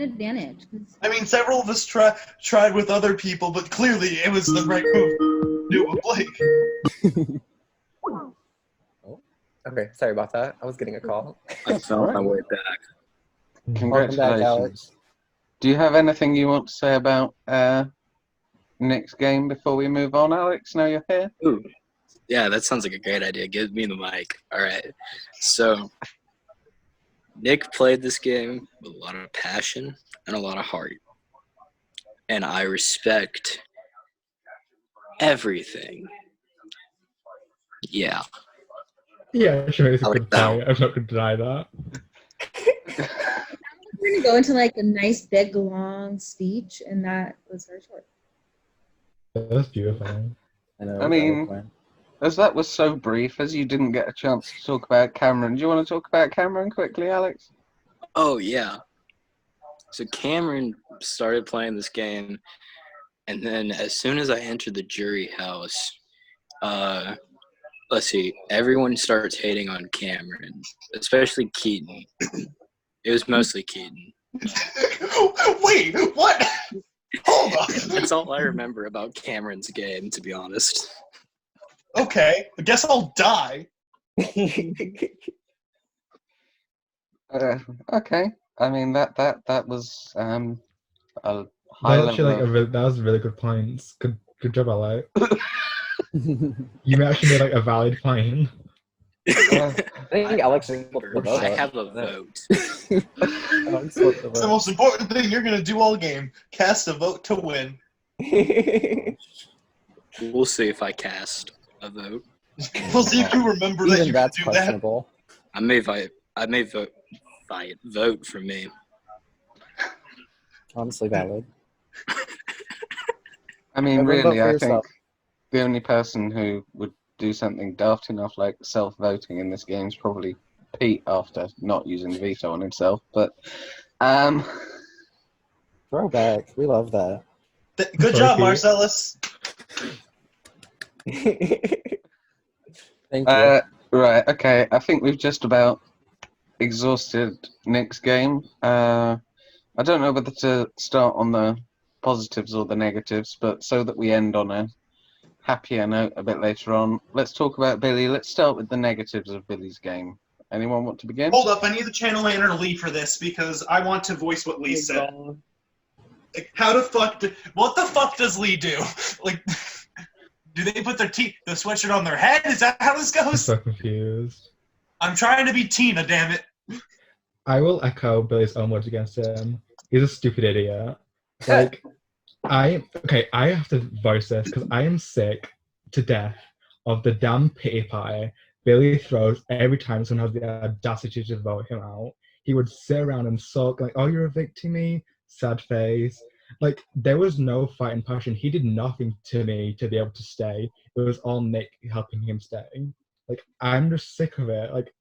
E: advantage.
I: I mean, several of us tried with other people, but clearly it was the right move to do with Blake.
F: Okay, sorry about that. I was getting a call.
J: I found my way back.
A: Congratulations.
D: Welcome back, Alex.
A: Do you have anything you want to say about Nick's game before we move on, Alex? Now you're here.
J: Ooh, yeah, that sounds like a great idea. Give me the mic. All right. So, Nick played this game with a lot of passion and a lot of heart. And I respect everything. Yeah.
C: Yeah, sure, it's a
J: I like
C: good
J: that.
C: point. I'm not going to deny that.
E: We're going to go into, like, a nice, big, long speech, and that was very short.
C: That's beautiful.
A: I mean, as that was so brief, as you didn't get a chance to talk about Cameron, do you want to talk about Cameron quickly, Alex?
J: Oh, yeah. So Cameron started playing this game, and then as soon as I entered the jury house, let's see, everyone starts hating on Cameron, especially Keaton. It was mostly Keaton.
I: Wait, what? Hold on.
J: That's all I remember about Cameron's game, to be honest.
I: Okay, I guess I'll die.
A: Okay. I mean, that was a high
C: That was
A: level.
C: actually that was really good points. Good job, Alex. You actually made like a valid point.
F: I think Alex is
J: I have a vote.
I: It's the most important thing you're going to do all game. Cast a vote to win.
J: We'll see if I cast a vote.
I: We'll see if you remember that
D: Even
I: you
D: that's
I: can do that.
D: questionable.
J: I may vote I may vote for me.
D: Honestly valid.
A: I mean,
D: Everyone vote
A: really,
D: for
A: I think
D: yourself.
A: the only person who would do something daft enough like self-voting in this game is probably Pete after not using the veto on himself. But
D: Throwback. We love that.
I: Good
C: Sorry,
I: job,
C: Pete.
I: Marcellus.
D: Thank you.
A: right, okay. I think we've just about exhausted Nick's game. I don't know whether to start on the positives or the negatives, but so that we end on a happier note a bit later on, let's talk about Billy. Let's start with the negatives of Billy's game. Anyone want to begin?
B: Hold up, I need the channel manager to Lee for this because I want to voice what Lee said. Like, what the fuck does Lee do? Like, do they put the sweatshirt on their head? Is that how this
C: I'm
B: goes?
C: so confused.
B: I'm trying to be Tina, damn it.
C: I will echo Billy's own words against him. He's a stupid idiot. Like, I have to voice this because I am sick to death of the damn pity party Billy throws every time someone has the audacity to vote him out. He would sit around and sulk like, "Oh, you're evicting me," sad face. Like, there was no fight and passion. He did nothing to me to be able to stay. It was all Nick helping him stay. Like, I'm just sick of it. Like,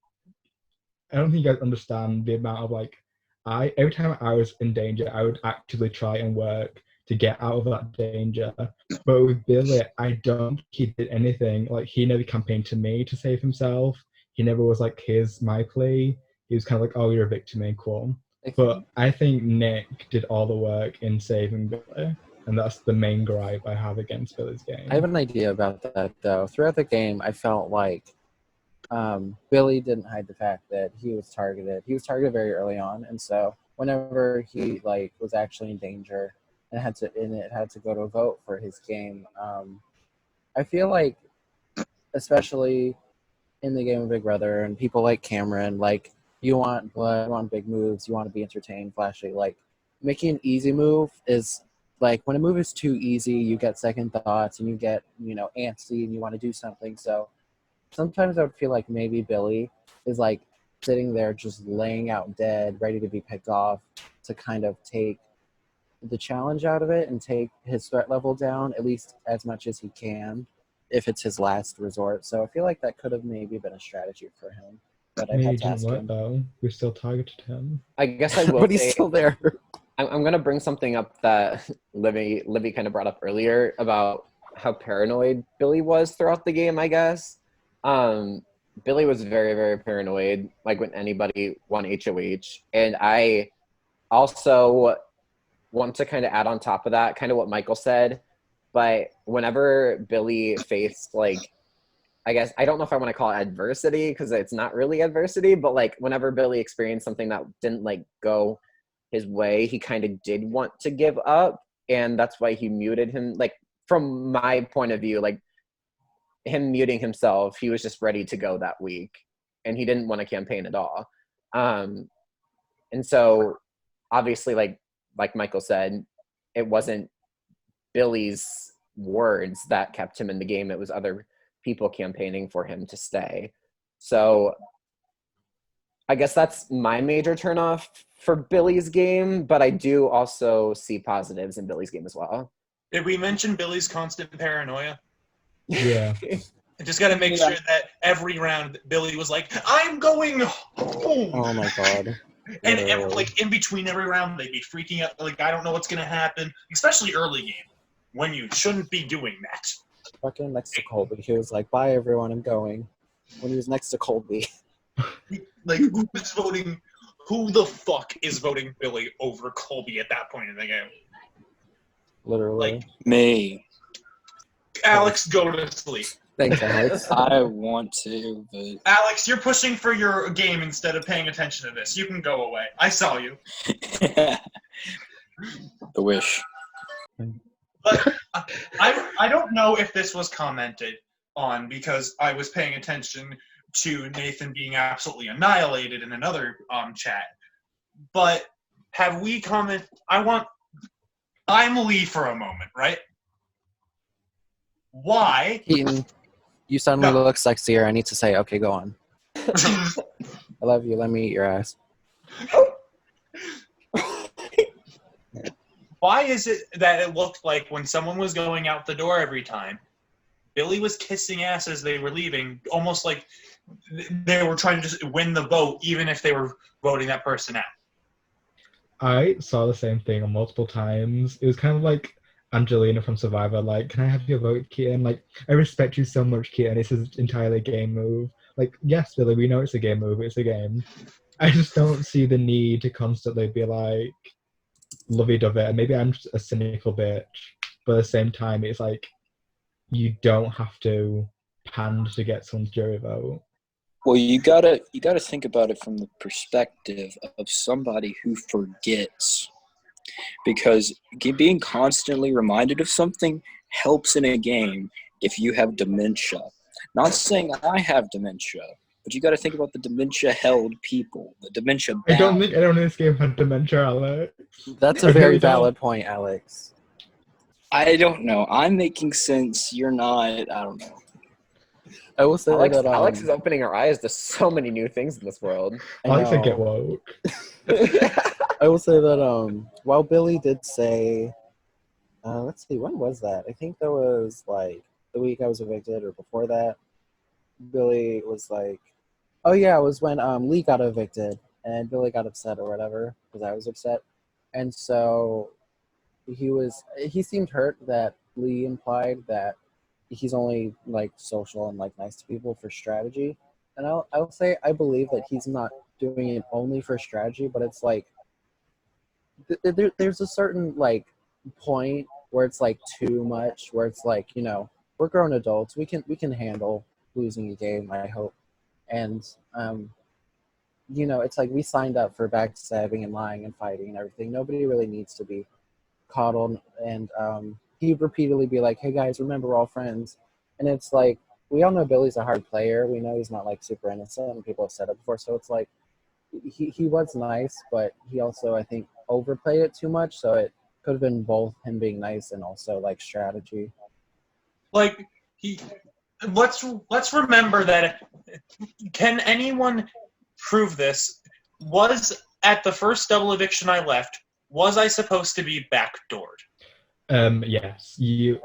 C: I don't think you guys understand the amount of every time I was in danger, I would actively try and work to get out of that danger. But with Billy, I don't think he did anything. Like, he never campaigned to me to save himself. He never was like, "Here's my plea." He was kind of like, "Oh, you're a victim, cool." But I think Nick did all the work in saving Billy, and that's the main gripe I have against Billy's game.
D: I have an idea about that, though. Throughout the game, I felt like Billy didn't hide the fact that he was targeted. He was targeted very early on, and so whenever he was actually in danger and it had to go to a vote for his game, I feel like, especially in the game of Big Brother and people like Cameron, like, you want blood, you want big moves, you want to be entertained, flashy. Like, making an easy move is like, when a move is too easy, you get second thoughts and you get, antsy and you want to do something. So sometimes I would feel like maybe Billy is like sitting there just laying out dead, ready to be picked off, to kind of take the challenge out of it and take his threat level down at least as much as he can if it's his last resort. So I feel like that could have maybe been a strategy for him. But I'd have to ask him.
C: Though. We still targeted him.
F: I guess I will.
D: But he's still there.
F: I'm gonna bring something up that Livy kind of brought up earlier about how paranoid Billy was throughout the game. I guess Billy was very, very paranoid. Like, when anybody won HOH, and I also want to kind of add on top of that, kind of what Michael said. But whenever Billy faced I guess, I don't know if I want to call it adversity because it's not really adversity, but whenever Billy experienced something that didn't go his way, he kind of did want to give up, and that's why he muted him. From my point of view, him muting himself, he was just ready to go that week, and he didn't want to campaign at all. And so, obviously, like Michael said, it wasn't Billy's words that kept him in the game. It was other people campaigning for him to stay. So I guess that's my major turnoff for Billy's game, but I do also see positives in Billy's game as well.
B: Did we mention Billy's constant paranoia?
C: Yeah.
B: I just got to make sure that every round Billy was like, "I'm going home."
D: Oh my god.
B: And in between every round, they'd be freaking out. I don't know what's going to happen, especially early game, when you shouldn't be doing that.
D: Fucking next to Colby, he was like, "Bye everyone, I'm going." When he was next to Colby.
B: Who the fuck is voting Billy over Colby at that point in the game?
D: Literally.
J: Me.
B: Alex, go to sleep.
D: Thanks, Alex.
J: I want to, but
B: Alex, you're pushing for your game instead of paying attention to this. You can go away. I saw you.
J: the wish.
B: But I don't know if this was commented on because I was paying attention to Nathan being absolutely annihilated in another chat. But have we commented? I'm Lee for a moment, right? Why?
D: Keaton, you suddenly look sexier. I need to say, okay, go on. I love you. Let me eat your ass.
B: Why is it that it looked like when someone was going out the door every time, Billy was kissing ass as they were leaving, almost like they were trying to just win the vote, even if they were voting that person out?
C: I saw the same thing multiple times. It was kind of like Angelina from Survivor, like, can I have your vote, Keaton? Like, I respect you so much, Keaton. This is entirely a game move. Like, yes, Billy, we know it's a game move. It's a game. I just don't see the need to constantly be like lovey-dovey. And maybe I'm just a cynical bitch, but at the same time, it's like you don't have to hand to get someone's jury vote.
J: Well, you gotta think about it from the perspective of somebody who forgets, because being constantly reminded of something helps in a game if you have dementia. Not saying I have dementia, but you got to think about the dementia-held people, the dementia.
C: I don't think anyone in this game had dementia, Alex.
D: That's a very valid point, Alex.
J: I don't know. I'm making sense. You're not. I don't know.
D: I will say
F: Alex,
D: that
F: Alex is opening her eyes to so many new things in this world.
C: Alex said get woke.
D: I will say that while Billy did say, let's see, when was that? I think that was like the week I was evicted or before that. Billy was like, oh yeah, it was when Lee got evicted and Billy got upset or whatever because I was upset. And so he seemed hurt that Lee implied that he's only like social and like nice to people for strategy. And I'll say I believe that he's not doing it only for strategy, but it's like there's a certain like point where it's like too much, where it's like, you know, we're grown adults, we can handle losing a game, I hope. And you know, it's like we signed up for backstabbing and lying and fighting and everything. Nobody really needs to be coddled. And he'd repeatedly be like, hey guys, remember, we're all friends. And it's like, we all know Billy's a hard player. We know he's not like super innocent, and people have said it before. So it's like he was nice, but he also, I think, overplayed it too much. So it could have been both him being nice and also like strategy.
B: Like let's remember that. Can anyone prove this? Was at the first double eviction I left, was I supposed to be backdoored?
C: Yes. You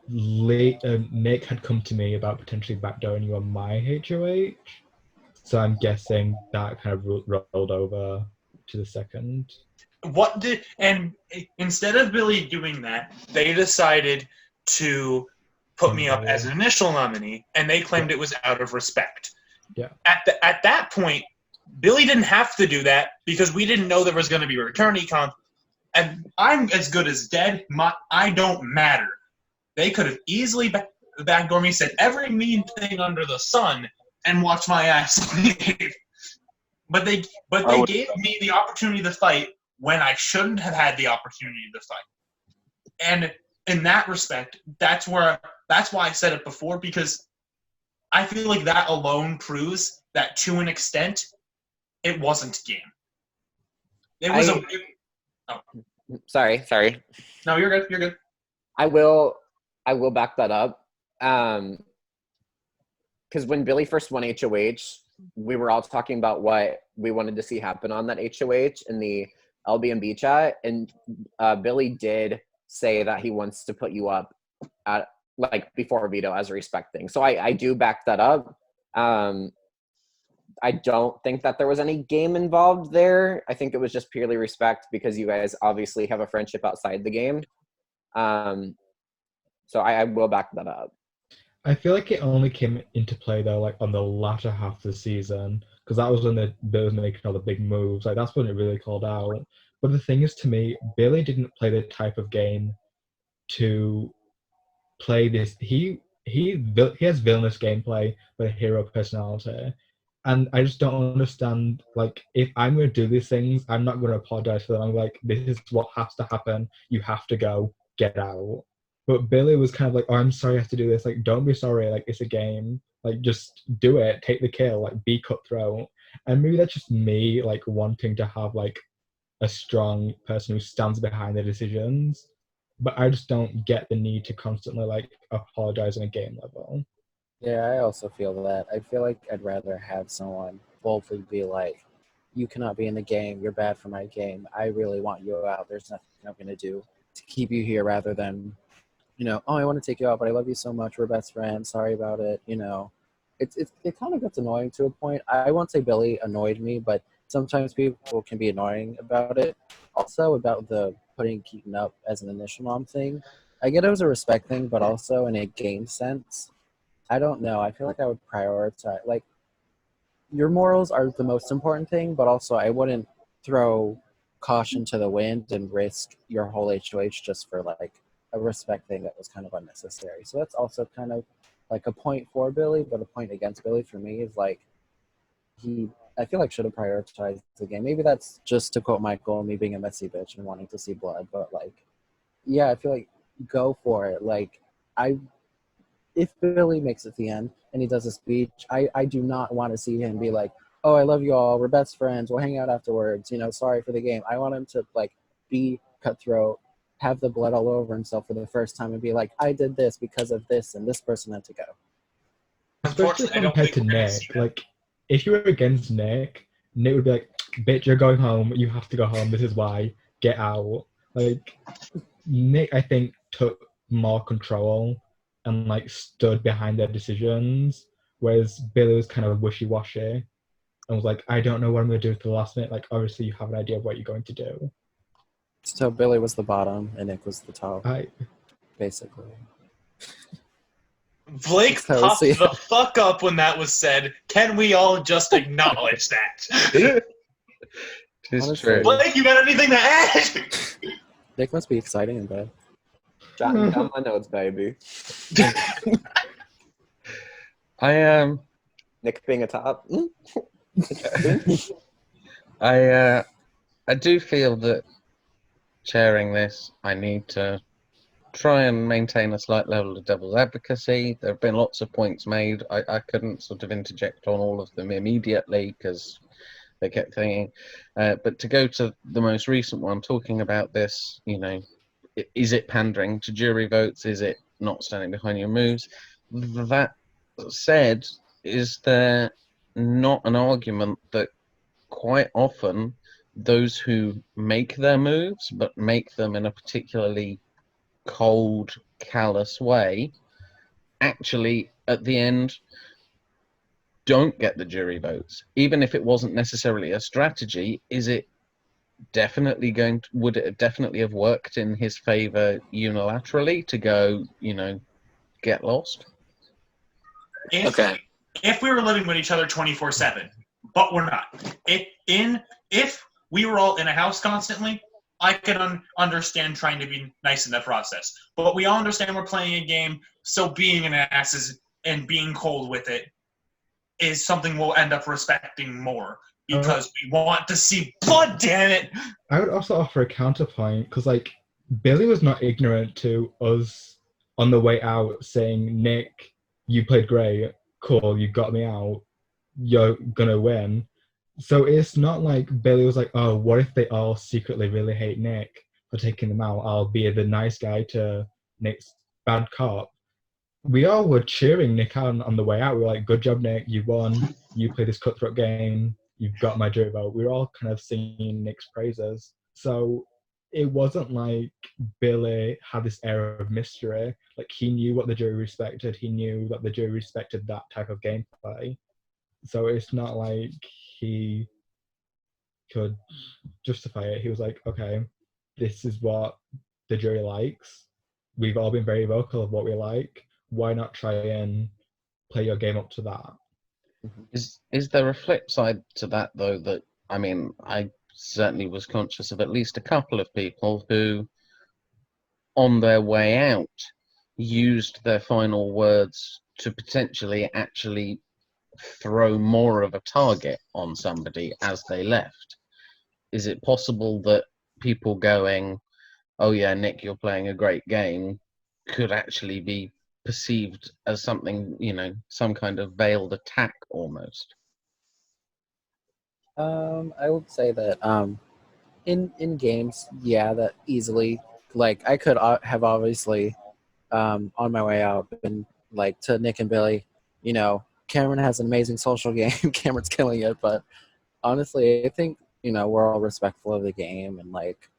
C: Nick had come to me about potentially backdooring you on my HOH. So I'm guessing that kind of rolled over to the second.
B: And instead of Billy doing that, they decided to put me up as an initial nominee, and they claimed it was out of respect.
C: Yeah.
B: At that point, Billy didn't have to do that because we didn't know there was going to be a return econ. And I'm as good as dead. I don't matter. They could have easily backdoored me, said every mean thing under the sun, and watched my ass leave. But they gave me the opportunity to fight when I shouldn't have had the opportunity to fight. And in that respect, that's why I said it before, because I feel like that alone proves that to an extent, it wasn't game. It was
F: Sorry.
B: No, you're good. You're good.
F: I will back that up. Because when Billy first won HOH, we were all talking about what we wanted to see happen on that HOH in the LBMB chat, and Billy did say that he wants to put you up at like before veto as a respect thing. So I do back that up. I don't think that there was any game involved there. I think it was just purely respect because you guys obviously have a friendship outside the game. So I will back that up.
C: I feel like it only came into play though, like on the latter half of the season, because that was when they was making all the big moves. Like that's when it really called out. But the thing is, to me, Billy didn't play the type of game to play this. He has villainous gameplay but a hero personality. And I just don't understand, like, if I'm going to do these things, I'm not going to apologize for them. I'm like, this is what has to happen. You have to go. Get out. But Billy was kind of like, oh, I'm sorry I have to do this. Like, don't be sorry. Like, it's a game. Like, just do it. Take the kill. Like, be cutthroat. And maybe that's just me, like, wanting to have, like, a strong person who stands behind their decisions. But I just don't get the need to constantly, like, apologize on a game level.
D: Yeah, I also feel that. I feel like I'd rather have someone boldly be like, you cannot be in the game. You're bad for my game. I really want you out. There's nothing I'm going to do to keep you here rather than, oh, I want to take you out, but I love you so much. We're best friends. Sorry about it. It kind of gets annoying to a point. I won't say Billy annoyed me, but sometimes people can be annoying about it. Also about the putting Keaton up as an initial nom thing. I get it was a respect thing, but also in a game sense, I don't know. I feel like I would prioritize, like, your morals are the most important thing, but also I wouldn't throw caution to the wind and risk your whole HOH just for, like, a respect thing that was kind of unnecessary. So that's also kind of like a point for Billy, but a point against Billy for me is like I feel like should have prioritized the game. Maybe that's just to quote Michael, me being a messy bitch and wanting to see blood, but like, yeah, I feel like go for it. Like, if Billy makes it to the end and he does a speech, I do not want to see him be like, oh, I love you all, we're best friends, we'll hang out afterwards, sorry for the game. I want him to like be cutthroat, have the blood all over himself for the first time and be like, I did this because of this and this person had to go.
C: Especially
B: Unfortunately, I don't
C: compared
B: think
C: to
B: we're gonna see
C: Nick.
B: that.
C: Like, if you were against Nick would be like, bitch, you're going home. You have to go home. This is why. Get out. Like, Nick, I think, took more control and, like, stood behind their decisions, whereas Billy was kind of wishy-washy and was like, I don't know what I'm going to do at the last minute. Like, obviously, you have an idea of what you're going to do.
D: So Billy was the bottom and Nick was the top,
C: I
D: basically.
B: Blake
D: So,
B: popped
D: see-
B: the fuck up when that was said. Can we all just acknowledge that?
A: It is
D: Honestly.
A: true.
B: Blake, you got anything to add?
D: Nick must be exciting in bed.
F: Jotting down my notes, baby.
A: I
F: Nick being a top.
A: I do feel that chairing this, I need to try and maintain a slight level of devil's advocacy. There have been lots of points made. I couldn't sort of interject on all of them immediately because they kept thinking. But to go to the most recent one, talking about this, is it pandering to jury votes? Is it not standing behind your moves? That said, is there not an argument that quite often those who make their moves, but make them in a particularly cold, callous way, actually at the end don't get the jury votes? Even if it wasn't necessarily a strategy, would it definitely have worked in his favor unilaterally to go, get lost?
B: If we were living with each other 24/7, but we're not. If we were all in a house constantly, I could understand trying to be nice in the process. But we all understand we're playing a game, so being an ass and being cold with it is something we'll end up respecting more because we want to see blood, damn it!
C: I would also offer a counterpoint because, like, Billy was not ignorant to us on the way out saying, Nick, you played great, cool, you got me out, you're gonna win. So it's not like Billy was like, oh, what if they all secretly really hate Nick for taking them out? I'll be the nice guy to Nick's bad cop. We all were cheering Nick on the way out. We were like, good job, Nick, you won. You played this cutthroat game. You've got my jury vote. We were all kind of singing Nick's praises. So it wasn't like Billy had this air of mystery. Like, he knew what the jury respected. He knew that the jury respected that type of gameplay. So it's not like he could justify it. He was like, okay, this is what the jury likes. We've all been very vocal of what we like. Why not try and play your game up to that?
A: Is there a flip side to that, though? That, I mean, I certainly was conscious of at least a couple of people who, on their way out, used their final words to potentially actually throw more of a target on somebody as they left. Is it possible that people going, oh yeah, Nick, you're playing a great game, could actually be perceived as something, some kind of veiled attack almost?
D: I would say that in games, yeah, that easily, like, I could have obviously on my way out been like to Nick and Billy, Cameron has an amazing social game. Cameron's killing it, but honestly, I think we're all respectful of the game, and like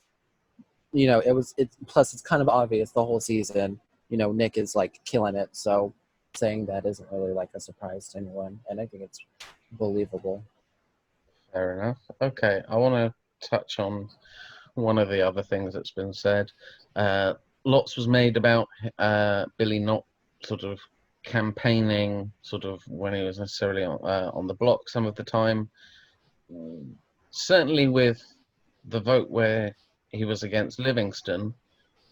D: it's plus it's kind of obvious the whole season. Nick is like killing it, so saying that isn't really like a surprise to anyone, and I think it's believable.
A: Fair enough. Okay, I want to touch on one of the other things that's been said. Lots was made about Billy not sort of campaigning sort of when he was necessarily on the block some of the time. Certainly with the vote where he was against Livingston,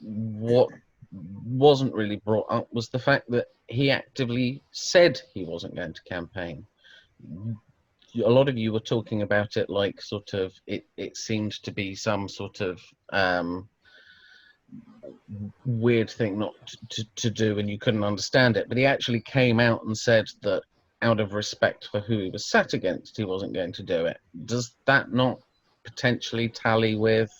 A: what wasn't really brought up was the fact that he actively said he wasn't going to campaign. A lot of you were talking about it like sort of it seemed to be some sort of weird thing not to do, and you couldn't understand it. But he actually came out and said that out of respect for who he was sat against, he wasn't going to do it. Does that not potentially tally with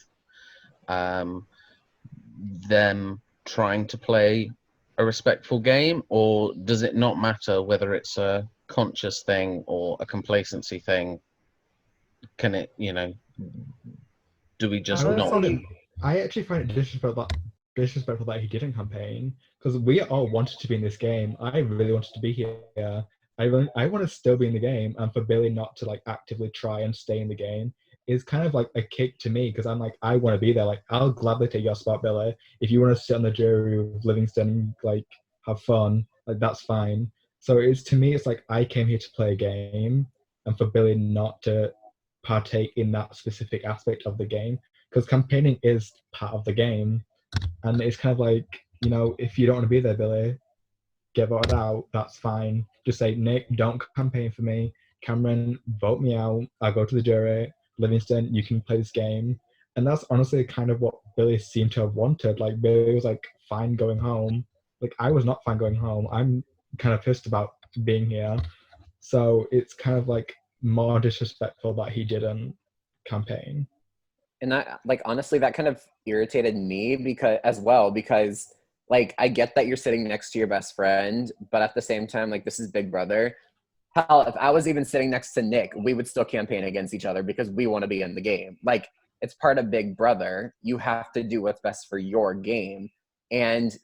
A: them trying to play a respectful game, or does it not matter whether it's a conscious thing or a complacency thing? Can it, do we just not?
C: I actually find it disrespectful that he didn't campaign, because we all wanted to be in this game. I really wanted to be here. I want to still be in the game, and for Billy not to like actively try and stay in the game is kind of like a kick to me, because I'm like, I want to be there. Like, I'll gladly take your spot, Billy. If you want to sit on the jury with Livingston, like have fun, like that's fine. So to me, it's like I came here to play a game, and for Billy not to partake in that specific aspect of the game, because campaigning is part of the game, and it's kind of like, if you don't want to be there, Billy, get voted out. That's fine. Just say, Nick, don't campaign for me. Cameron, vote me out. I'll go to the jury. Livingston, you can play this game. And that's honestly kind of what Billy seemed to have wanted. Like, Billy was like, fine going home. Like, I was not fine going home. I'm kind of pissed about being here. So it's kind of like more disrespectful that he didn't campaign.
F: And honestly, that kind of irritated me because like, I get that you're sitting next to your best friend, but at the same time, like, this is Big Brother. Hell, if I was even sitting next to Nick, we would still campaign against each other because we want to be in the game. Like, it's part of Big Brother. You have to do what's best for your game. And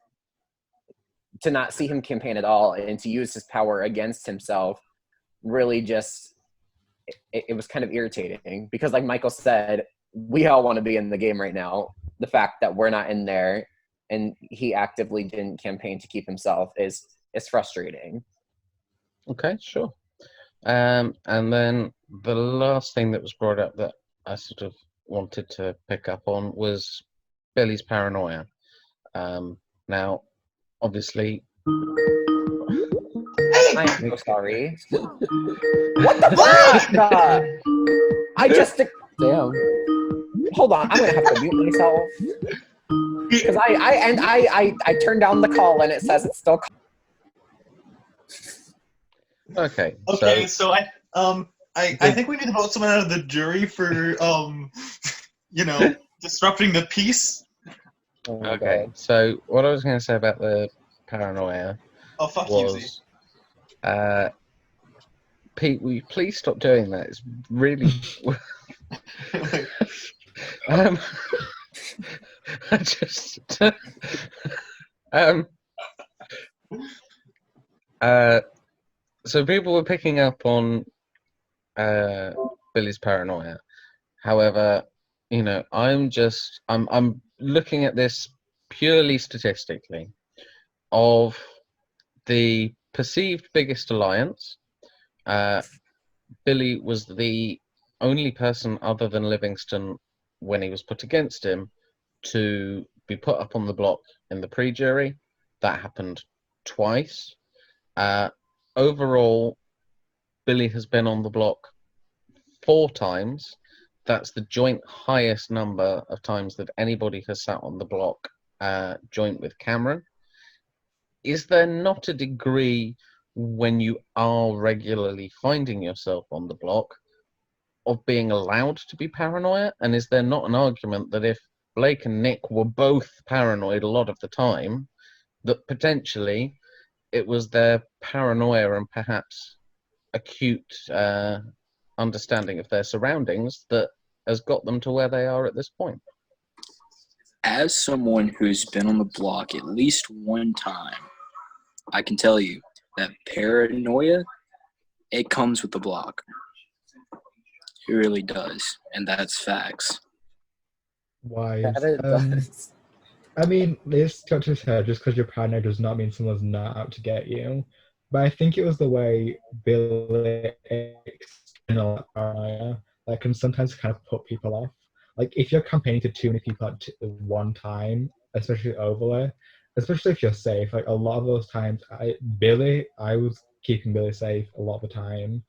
F: to not see him campaign at all and to use his power against himself really just, it was kind of irritating. Because like Michael said, we all want to be in the game right now. The fact that we're not in there and he actively didn't campaign to keep himself is frustrating.
A: Okay, sure. And then the last thing that was brought up that I sort of wanted to pick up on was Billy's paranoia. Now, obviously...
F: I am so sorry. What the fuck? I just... Damn. Hold on, I'm gonna have to mute myself. Because I turned down the call and it says it's still...
A: Okay.
I: Okay, so I think we need to vote someone out of the jury for disrupting the peace.
A: Okay, so what I was going to say about the paranoia was, Pete, will you please stop doing that? It's really. I just. So people were picking up on Billy's paranoia. However, I'm looking at this purely statistically of the perceived biggest alliance. Billy was the only person other than Livingston when he was put against him to be put up on the block in the pre-jury. That happened twice. Overall, Billy has been on the block 4 times. That's the joint highest number of times that anybody has sat on the block joint with Cameron. Is there not a degree when you are regularly finding yourself on the block of being allowed to be paranoid? And is there not an argument that if Blake and Nick were both paranoid a lot of the time, that potentially it was their paranoia and perhaps acute understanding of their surroundings that has got them to where they are at this point.
J: As someone who's been on the block at least one time, I can tell you that paranoia, it comes with the block. It really does, and that's facts.
C: Wise.
D: That it does.
C: I mean, this got to his head just because you're paranoid does not mean someone's not out to get you. But I think it was the way Billy external paranoia that can sometimes kind of put people off. Like if you're campaigning to too many people at one time, especially overlay, especially if you're safe, like a lot of those times, I was keeping Billy safe a lot of the time.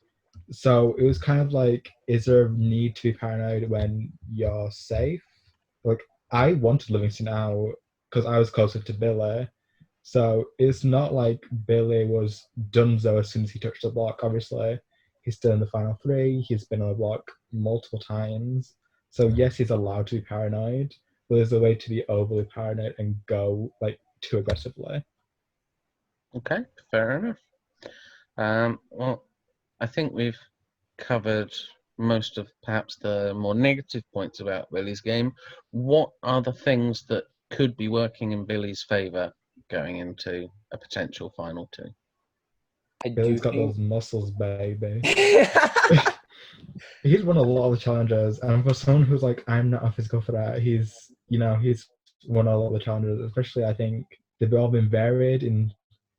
C: So it was kind of like, is there a need to be paranoid when you're safe? Like I wanted Livingston out because I was closer to Billy. So it's not like Billy was donezo as soon as he touched the block. Obviously, he's still in the final three. He's been on the block multiple times. So yes, he's allowed to be paranoid, but there's a way to be overly paranoid and go like too aggressively.
A: Okay, fair enough. Well, I think we've covered most of perhaps the more negative points about Billy's game. What are the things that could be working in Billy's favour going into a potential final two?
C: Billy's got those muscles, baby. He's won a lot of the challenges, and for someone who's like, I'm not a physical threat, he's won a lot of the challenges. Especially, I think they've all been varied. In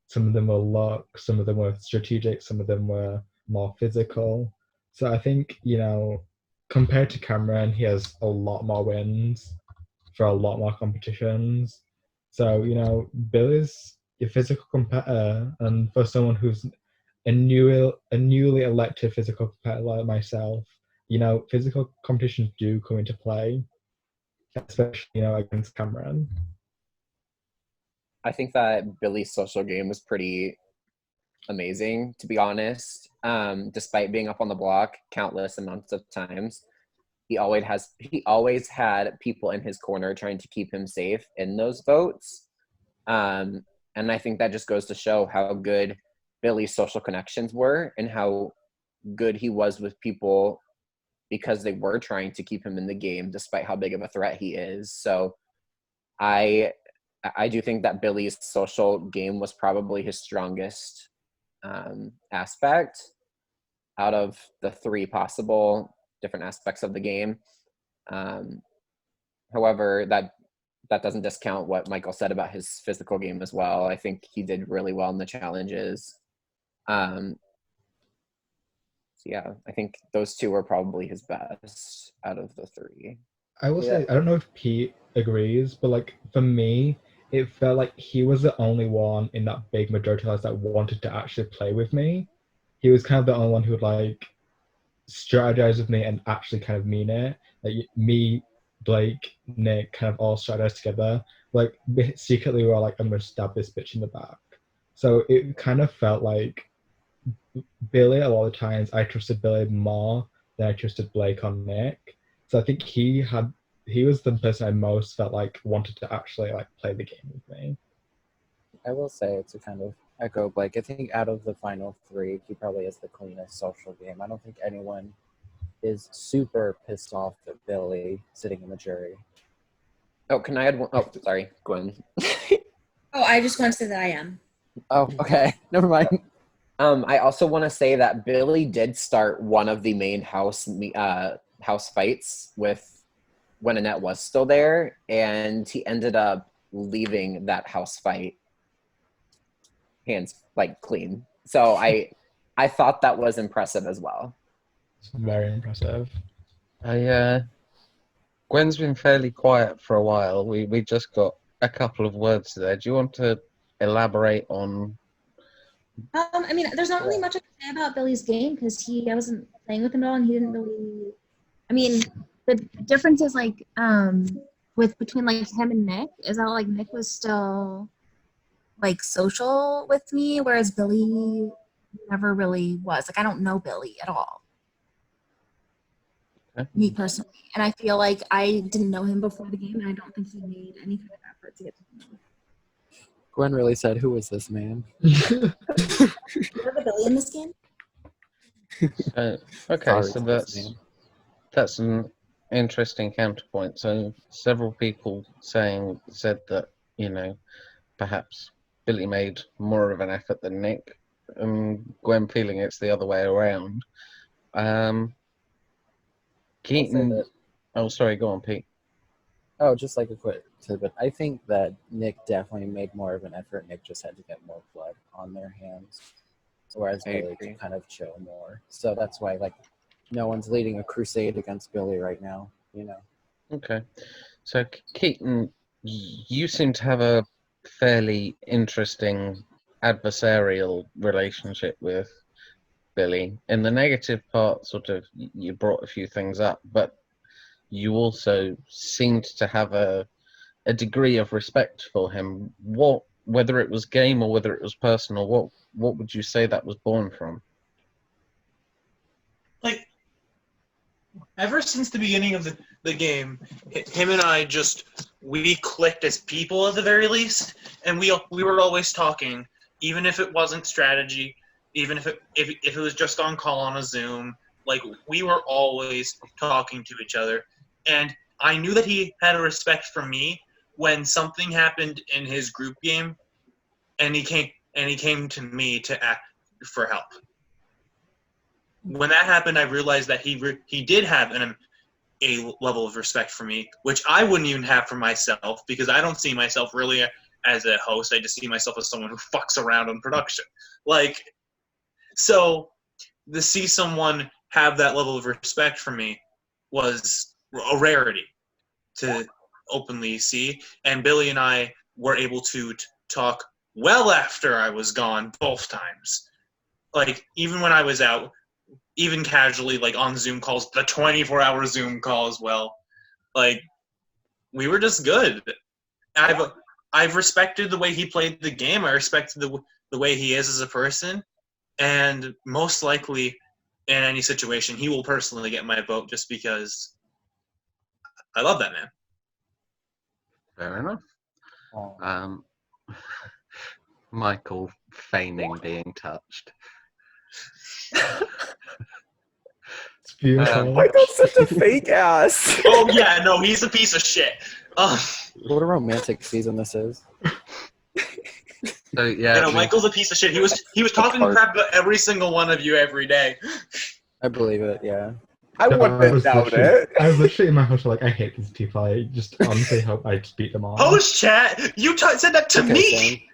C: some of them were luck, some of them were strategic, some of them were more physical. So I think compared to Cameron, he has a lot more wins for a lot more competitions. So Billy's a physical competitor, and for someone who's a newly elected physical competitor like myself, physical competitions do come into play, especially against Cameron.
F: I think that Billy's social game was pretty amazing, to be honest. Despite being up on the block countless amounts of times, he always had people in his corner trying to keep him safe in those votes. And I think that just goes to show how good Billy's social connections were and how good he was with people because they were trying to keep him in the game despite how big of a threat he is. So I do think that Billy's social game was probably his strongest aspect out of the three possible different aspects of the game. However, that doesn't discount what Michael said about his physical game as well. I think he did really well in the challenges. So yeah, I think those two are probably his best out of the three.
C: I will say, I don't know if Pete agrees, but like for me, it felt like he was the only one in that big majority of us that wanted to actually play with me. He was kind of the only one who would like strategize with me and actually kind of mean it. Like me, Blake, Nick, kind of all strategize together. Like secretly we were like, I'm gonna stab this bitch in the back. So it kind of felt like Billy, a lot of times I trusted Billy more than I trusted Blake or Nick. So I think he was the person I most felt like wanted to actually like play the game with me.
D: I will say, to kind of echo Blake, I think out of the final three, he probably has the cleanest social game. I don't think anyone is super pissed off at Billy sitting in the jury.
F: Oh, can I add one? Oh, sorry, Gwen.
E: Oh, I just want to say that I am.
F: Oh, okay. Never mind. I also want to say that Billy did start one of the main house fights with when Annette was still there, and he ended up leaving that house fight hands like clean. So I thought that was impressive as well.
C: It's very impressive.
A: Gwen's been fairly quiet for a while. We just got a couple of words there. Do you want to elaborate on?
E: I mean, there's not really much I can say about Billy's game because I wasn't playing with him at all, and he didn't really. I mean, the difference is like between like him and Nick is that like Nick was still like social with me, whereas Billy never really was. Like I don't know Billy at all.
A: Okay.
E: Me personally, and I feel like I didn't know him before the game, and I don't think he made any kind of effort to get to know.
D: Gwen really said, "Who is this man?"
E: You have a Billy in this game?
A: Okay,
D: Sorry,
A: so
D: Sebastian.
A: that's an interesting counterpoint. So several people said that, you know, perhaps Billy made more of an effort than Nick, and Gwen feeling it's the other way around. Keaton.
D: that-
A: Oh, sorry. Go on, Pete.
D: Oh, just like a quick tidbit. I think that Nick definitely made more of an effort. Nick just had to get more blood on their hands, whereas
F: I
D: Billy
F: agree.
D: can kind of chill more. So that's why, like, no one's leading a crusade against Billy right now. You know.
A: Okay. So Keaton, you seem to have a fairly interesting adversarial relationship with Billy. In the negative part, sort of, you brought a few things up, but you also seemed to have a degree of respect for him. Whether it was game or whether it was personal, what would you say that was born from?
B: Like, ever since the beginning of the game, him and I we clicked as people at the very least, and we were always talking, even if it wasn't strategy, even if it was just on call on a Zoom. Like, we were always talking to each other, and I knew that he had a respect for me when something happened in his group game, and he came to me to ask for help. When that happened, I realized that he did have a level of respect for me, which I wouldn't even have for myself, because I don't see myself really as a host. I just see myself as someone who fucks around on production. Like, so to see someone have that level of respect for me was a rarity to openly see. And Billy and I were able to talk well after I was gone both times. Like, even when I was out, even casually, like on Zoom calls, the 24-hour Zoom call as well. Like, we were just good. I've respected the way he played the game. I respected the way he is as a person, and most likely, in any situation, he will personally get my vote just because I love that man.
A: Fair enough.
D: Oh.
A: Michael feigning being touched.
C: It's beautiful.
F: Michael's such a fake ass.
B: Oh yeah, no, he's a piece of shit.
D: What a romantic season this is.
A: So yeah,
B: Michael's a piece of shit. He was talking crap about every single one of you every day.
D: I believe it. Yeah.
F: I wouldn't doubt it.
C: I was literally in my house like, I hate these people. I just honestly hope I just beat them all.
B: Host chat, you said that to me.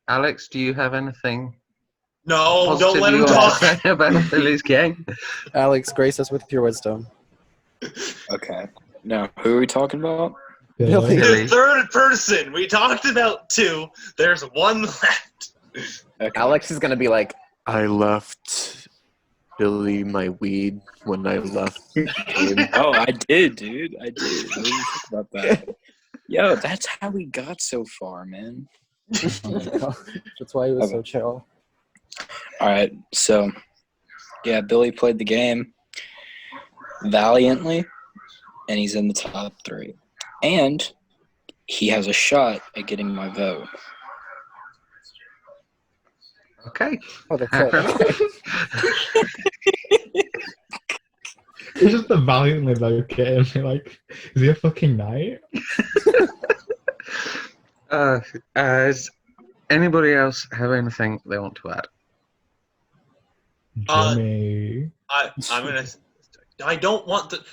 A: Alex, do you have anything?
B: No, don't
A: positive
B: let
A: you
B: him
A: want to
B: talk.
A: say about Billy's game?
D: Alex, grace us with your wisdom.
J: Okay. Now, who are we talking about?
D: Billy.
B: The third person. We talked about two. There's one left.
J: Okay.
F: Alex is gonna be like,
K: I left Billy my weed when I left the game.
J: Oh, I did, dude. I did. I didn't think about that. Yo, that's how we got so far, man.
D: That's why he was so chill.
J: All right, so yeah, Billy played the game valiantly, and he's in the top 3. And he has a shot at getting my vote.
A: Okay.
D: Oh, that's it.
C: It's just the valiantly vote game. Like, is he a fucking knight?
A: Does anybody else have anything they want to add?
C: Jimmy.
B: I don't want to.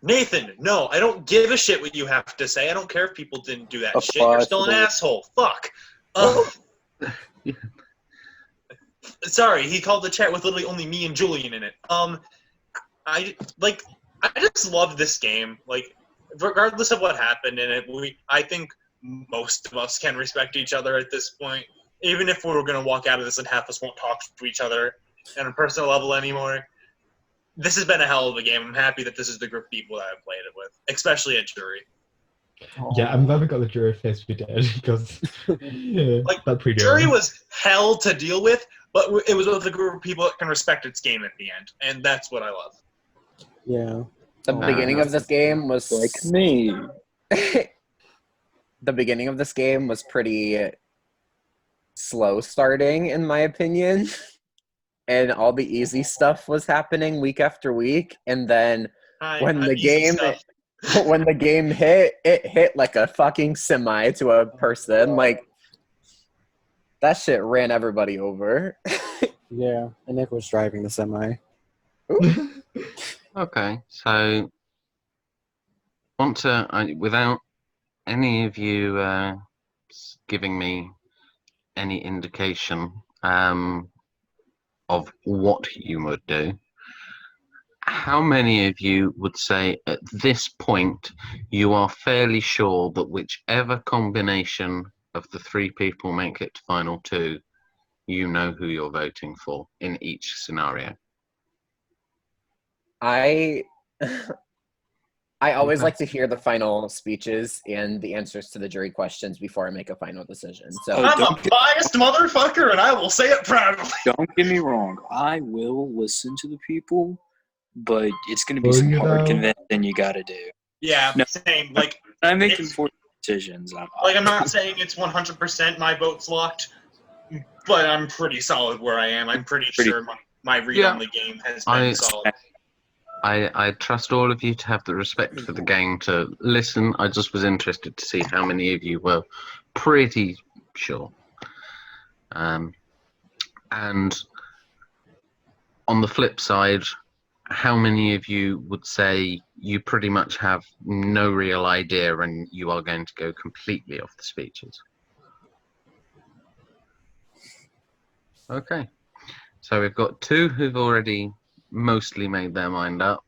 B: Nathan, no, I don't give a shit what you have to say. I don't care if people didn't do that shit. You're still an asshole. Fuck. Sorry, he called the chat with literally only me and Julian in it. I just love this game. Like, regardless of what happened in it, I think most of us can respect each other at this point. Even if we were gonna walk out of this and half of us won't talk to each other on a personal level anymore. This has been a hell of a game. I'm happy that this is the group of people that I've played it with, especially at Jury.
C: Yeah, I'm glad we got the jury face we did because that pre
B: Jury was hell to deal with, but it was with a group of people that can respect its game at the end, and that's what I love.
D: Yeah.
F: The beginning of this game was
J: like me.
F: The beginning of this game was pretty slow starting, in my opinion. and all the easy stuff was happening week after week, and then when the game hit, it hit like a fucking semi to a person. Like that shit ran everybody over.
D: Yeah, and Nick was driving the semi.
A: Okay, so without any of you giving me any indication of what you would do, how many of you would say at this point you are fairly sure that whichever combination of the three people make it to final two, you know who you're voting for in each scenario?
F: I always like to hear the final speeches and the answers to the jury questions before I make a final decision. So
B: I'm a biased motherfucker, and I will say it proudly.
J: Don't get me wrong. I will listen to the people, but it's going to be some hard convincing you got to do.
B: Yeah,
J: No.
B: same. Like
J: I'm making 4 decisions.
B: I'm not saying it's 100% my vote's locked, but I'm pretty solid where I am. I'm pretty sure my read on the game has been solid.
A: I trust all of you to have the respect for the game to listen. I just was interested to see how many of you were pretty sure. And on the flip side, how many of you would say you pretty much have no real idea and you are going to go completely off the speeches? Okay. So we've got 2 who've already mostly made their mind up,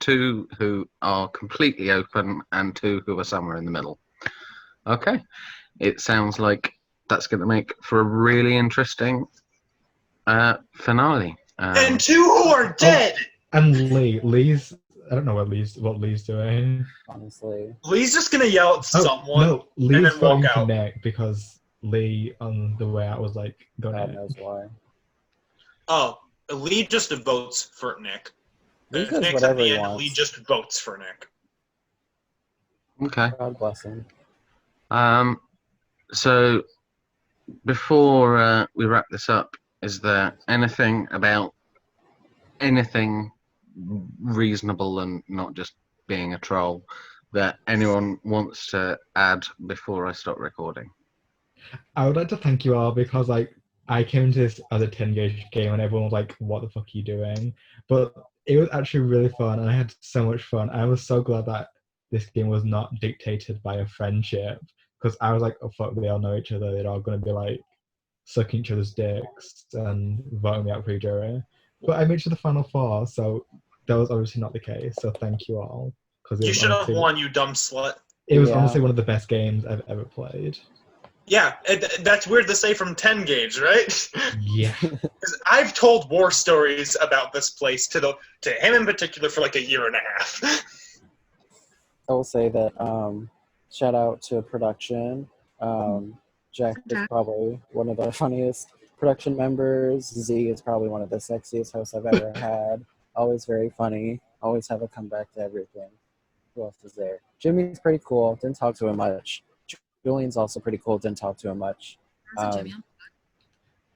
A: 2 who are completely open, and 2 who are somewhere in the middle. Okay. It sounds like that's going to make for a really interesting finale.
B: And 2 who are dead!
C: And Lee's... I don't know what Lee's doing.
D: Honestly.
B: Lee's just going to yell at someone
C: No,
B: and
C: Lee's
B: then walk
C: voting for
B: out.
C: Nick because Lee, on the way out, was like, go
D: God
C: Nick.
D: knows why.
B: Oh, Lee just votes for Nick.
D: Lee
B: If
D: does
B: Nick's
D: whatever
B: at the
D: he
B: end,
D: wants.
B: Lee just votes for Nick.
A: Okay.
D: God bless him.
A: So before we wrap this up, is there anything about anything reasonable and not just being a troll that anyone wants to add before I stop recording?
C: I would like to thank you all because, like, I came into this as a 10-gauge game and everyone was like, what the fuck are you doing? But it was actually really fun and I had so much fun. I was so glad that this game was not dictated by a friendship because I was like, oh fuck, they all know each other. They're all going to be like sucking each other's dicks and voting me out for jury. But I made it to the final 4, so that was obviously not the case. So thank you all.
B: You should have won, you dumb slut.
C: It was honestly one of the best games I've ever played.
B: Yeah, that's weird to say from 10 gauge, right?
C: Yeah.
B: 'Cause I've told war stories about this place to him in particular for like a year and a half.
D: I will say that shout out to production. Jack is probably one of the funniest production members. Z is probably one of the sexiest hosts I've ever had. Always very funny. Always have a comeback to everything. Who else is there? Jimmy's pretty cool. Didn't talk to him much. Julian's also pretty cool. Didn't talk to him much.
C: I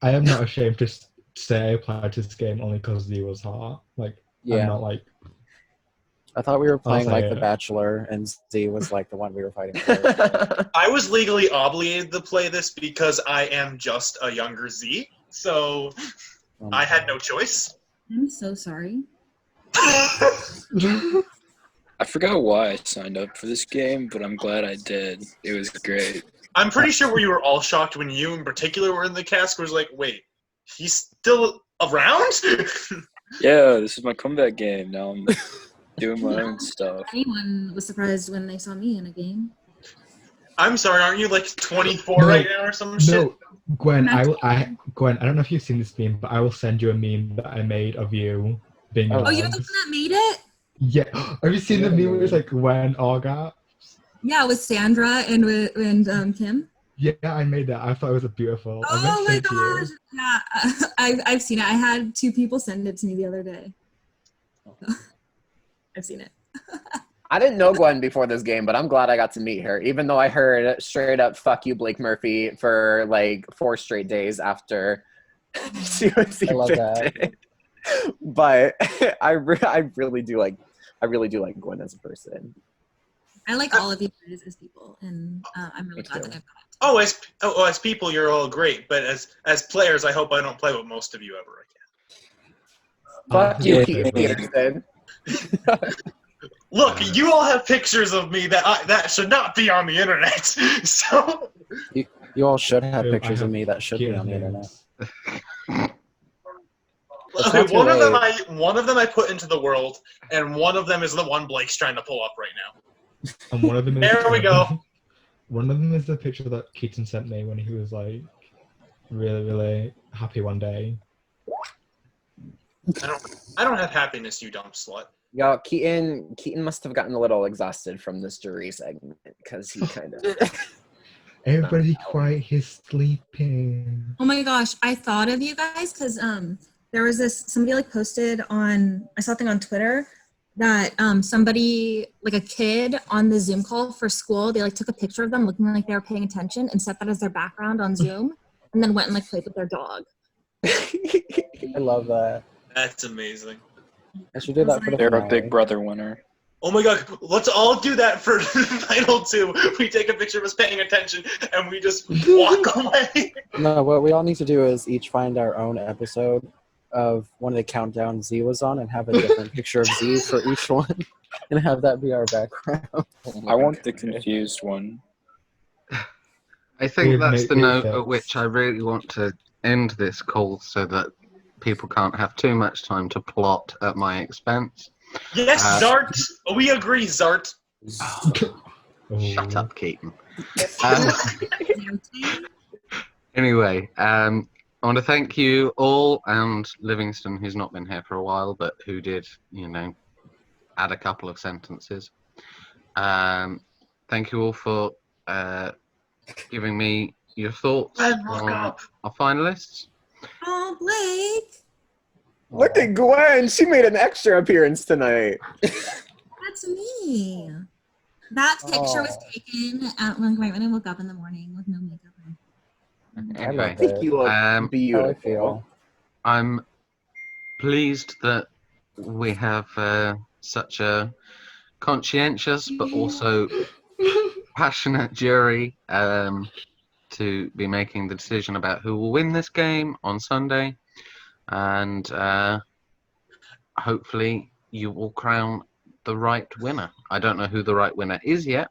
C: am not ashamed to say I played this game only because Z was hot. Like,
D: Yeah.
C: I'm not like...
D: I thought we were playing
C: say
D: like
C: it.
D: The Bachelor, and Z was like the one we were fighting for.
B: I was legally obligated to play this because I am just a younger Z, so I had no choice.
E: I'm so sorry.
J: I forgot why I signed up for this game, but I'm glad I did. It was great.
B: I'm pretty sure we were all shocked when you in particular were in the cast. Was like, wait, he's still around?
J: Yeah, this is my comeback game. Now I'm doing my own stuff.
E: Anyone was surprised when they saw me in a game.
B: I'm sorry, aren't you like 24 right now or some shit?
C: No, Gwen, Gwen, I don't know if you've seen this meme, but I will send you a meme that I made of you being
E: Oh, you're the one that made it?
C: Yeah. Have you seen the meme where it's like Gwen Olga?
E: Yeah, with Sandra and Kim.
C: Yeah, I made that. I thought it was beautiful.
E: Oh my gosh! Yeah, I've seen it. I had 2 people send it to me the other day. I've seen it.
F: I didn't know Gwen before this game, but I'm glad I got to meet her, even though I heard straight up "fuck you, Blake Murphy" for like 4 straight days after COC
D: I love
F: picked
D: that.
F: it. But I really do like Gwen as a person.
E: I like all of you guys as people, and I'm really
F: Me
E: glad
F: too.
E: that I've got
B: As people, you're all great, but as players, I hope I don't play with most of you ever again.
F: Fuck you,
C: Yeah.
F: Keaton Peterson.
B: Look, you all have pictures of me that should not be on the internet. So
D: You all should have
C: I
D: pictures of
C: have
D: me that should be on the internet.
C: names.
D: It's
B: okay,
D: not too
B: one of them
D: late.
B: I put into the world, and one of them is the one Blake's trying to pull up right now.
C: And one of them is
B: There we go.
C: One of them is the picture that Keaton sent me when he was like really, really happy one day.
B: I don't have happiness, you dumb slut.
F: Y'all, Keaton must have gotten a little exhausted from this jury segment because he kind of.
C: Everybody quiet, he's sleeping.
E: Oh my gosh, I thought of you guys because there was somebody like posted on, I saw a thing on Twitter that somebody, like a kid on the Zoom call for school, they like took a picture of them looking like they were paying attention and set that as their background on Zoom, and then went and like played with their dog.
D: I love that.
B: That's amazing.
D: I should do that for the
H: They're a
D: finale.
H: Big Brother winner.
B: Oh my god, let's all do that for Final 2. We take a picture of us paying attention and we just walk away.
D: No, what we all need to do is each find our own episode of one of the countdowns Z was on and have a different picture of Z for each one and have that be our background.
H: I want the confused one.
A: I think
C: We'd
A: that's
C: make
A: the
C: it
A: note
C: sense.
A: at which I really want to end this call so that people can't have too much time to plot at my expense.
B: Yes,
A: Uh,
B: Zart. We agree, Zart.
A: Shut up, Keaton. Anyway, I want to thank you all and Livingston, who's not been here for a while, but who did, add a couple of sentences. Thank you all for giving me your thoughts
B: Red, look
A: on
B: up.
A: our finalists.
E: Oh, Blake,
F: Look at Gwen. She made an extra appearance tonight.
E: that's me. That picture was taken right when I woke up in the morning with no makeup on.
D: I
A: Okay.
D: love
F: I think
D: it.
F: you look
D: How I
F: beautiful.
D: feel.
A: I'm pleased that we have such a conscientious but also passionate jury to be making the decision about who will win this game on Sunday, and hopefully you will crown the right winner. I don't know who the right winner is yet.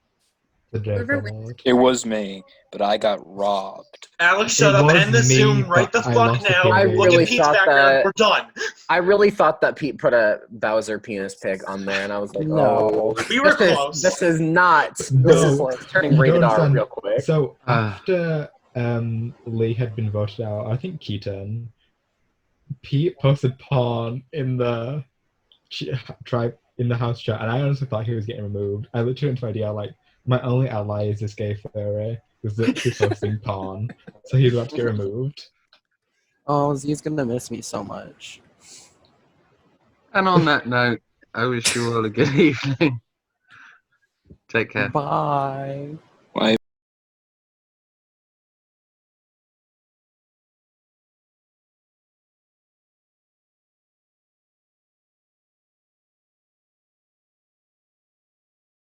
C: The
E: Whoever
C: Lord.
H: It was me, but I got robbed.
B: Alex, shut
C: It
B: up.
C: was
B: End the
C: me,
B: Zoom right the
C: but I
B: fuck
C: lost the
B: now.
C: game.
F: I
B: Look
F: really
B: at Pete's
F: thought
B: background.
F: that-
B: We're done.
F: I really thought that Pete put a Bowser penis pic on there, and I was like,
D: No.
F: oh.
B: We were
F: this
B: close.
F: Is, this is not.
C: No,
F: This is turning
C: you
F: rated
C: don't
F: R
C: understand.
F: real quick.
C: So after Lee had been voted out, I think Keaton, Pete posted porn in the tribe in the house chat, and I honestly thought he was getting removed. I literally went to my DL like, my only ally is this gay furry who's literally posting porn, so he's about to get removed.
D: Oh, Z's gonna miss me so much.
A: And on that note, I wish you all a good evening. Take care.
D: Bye.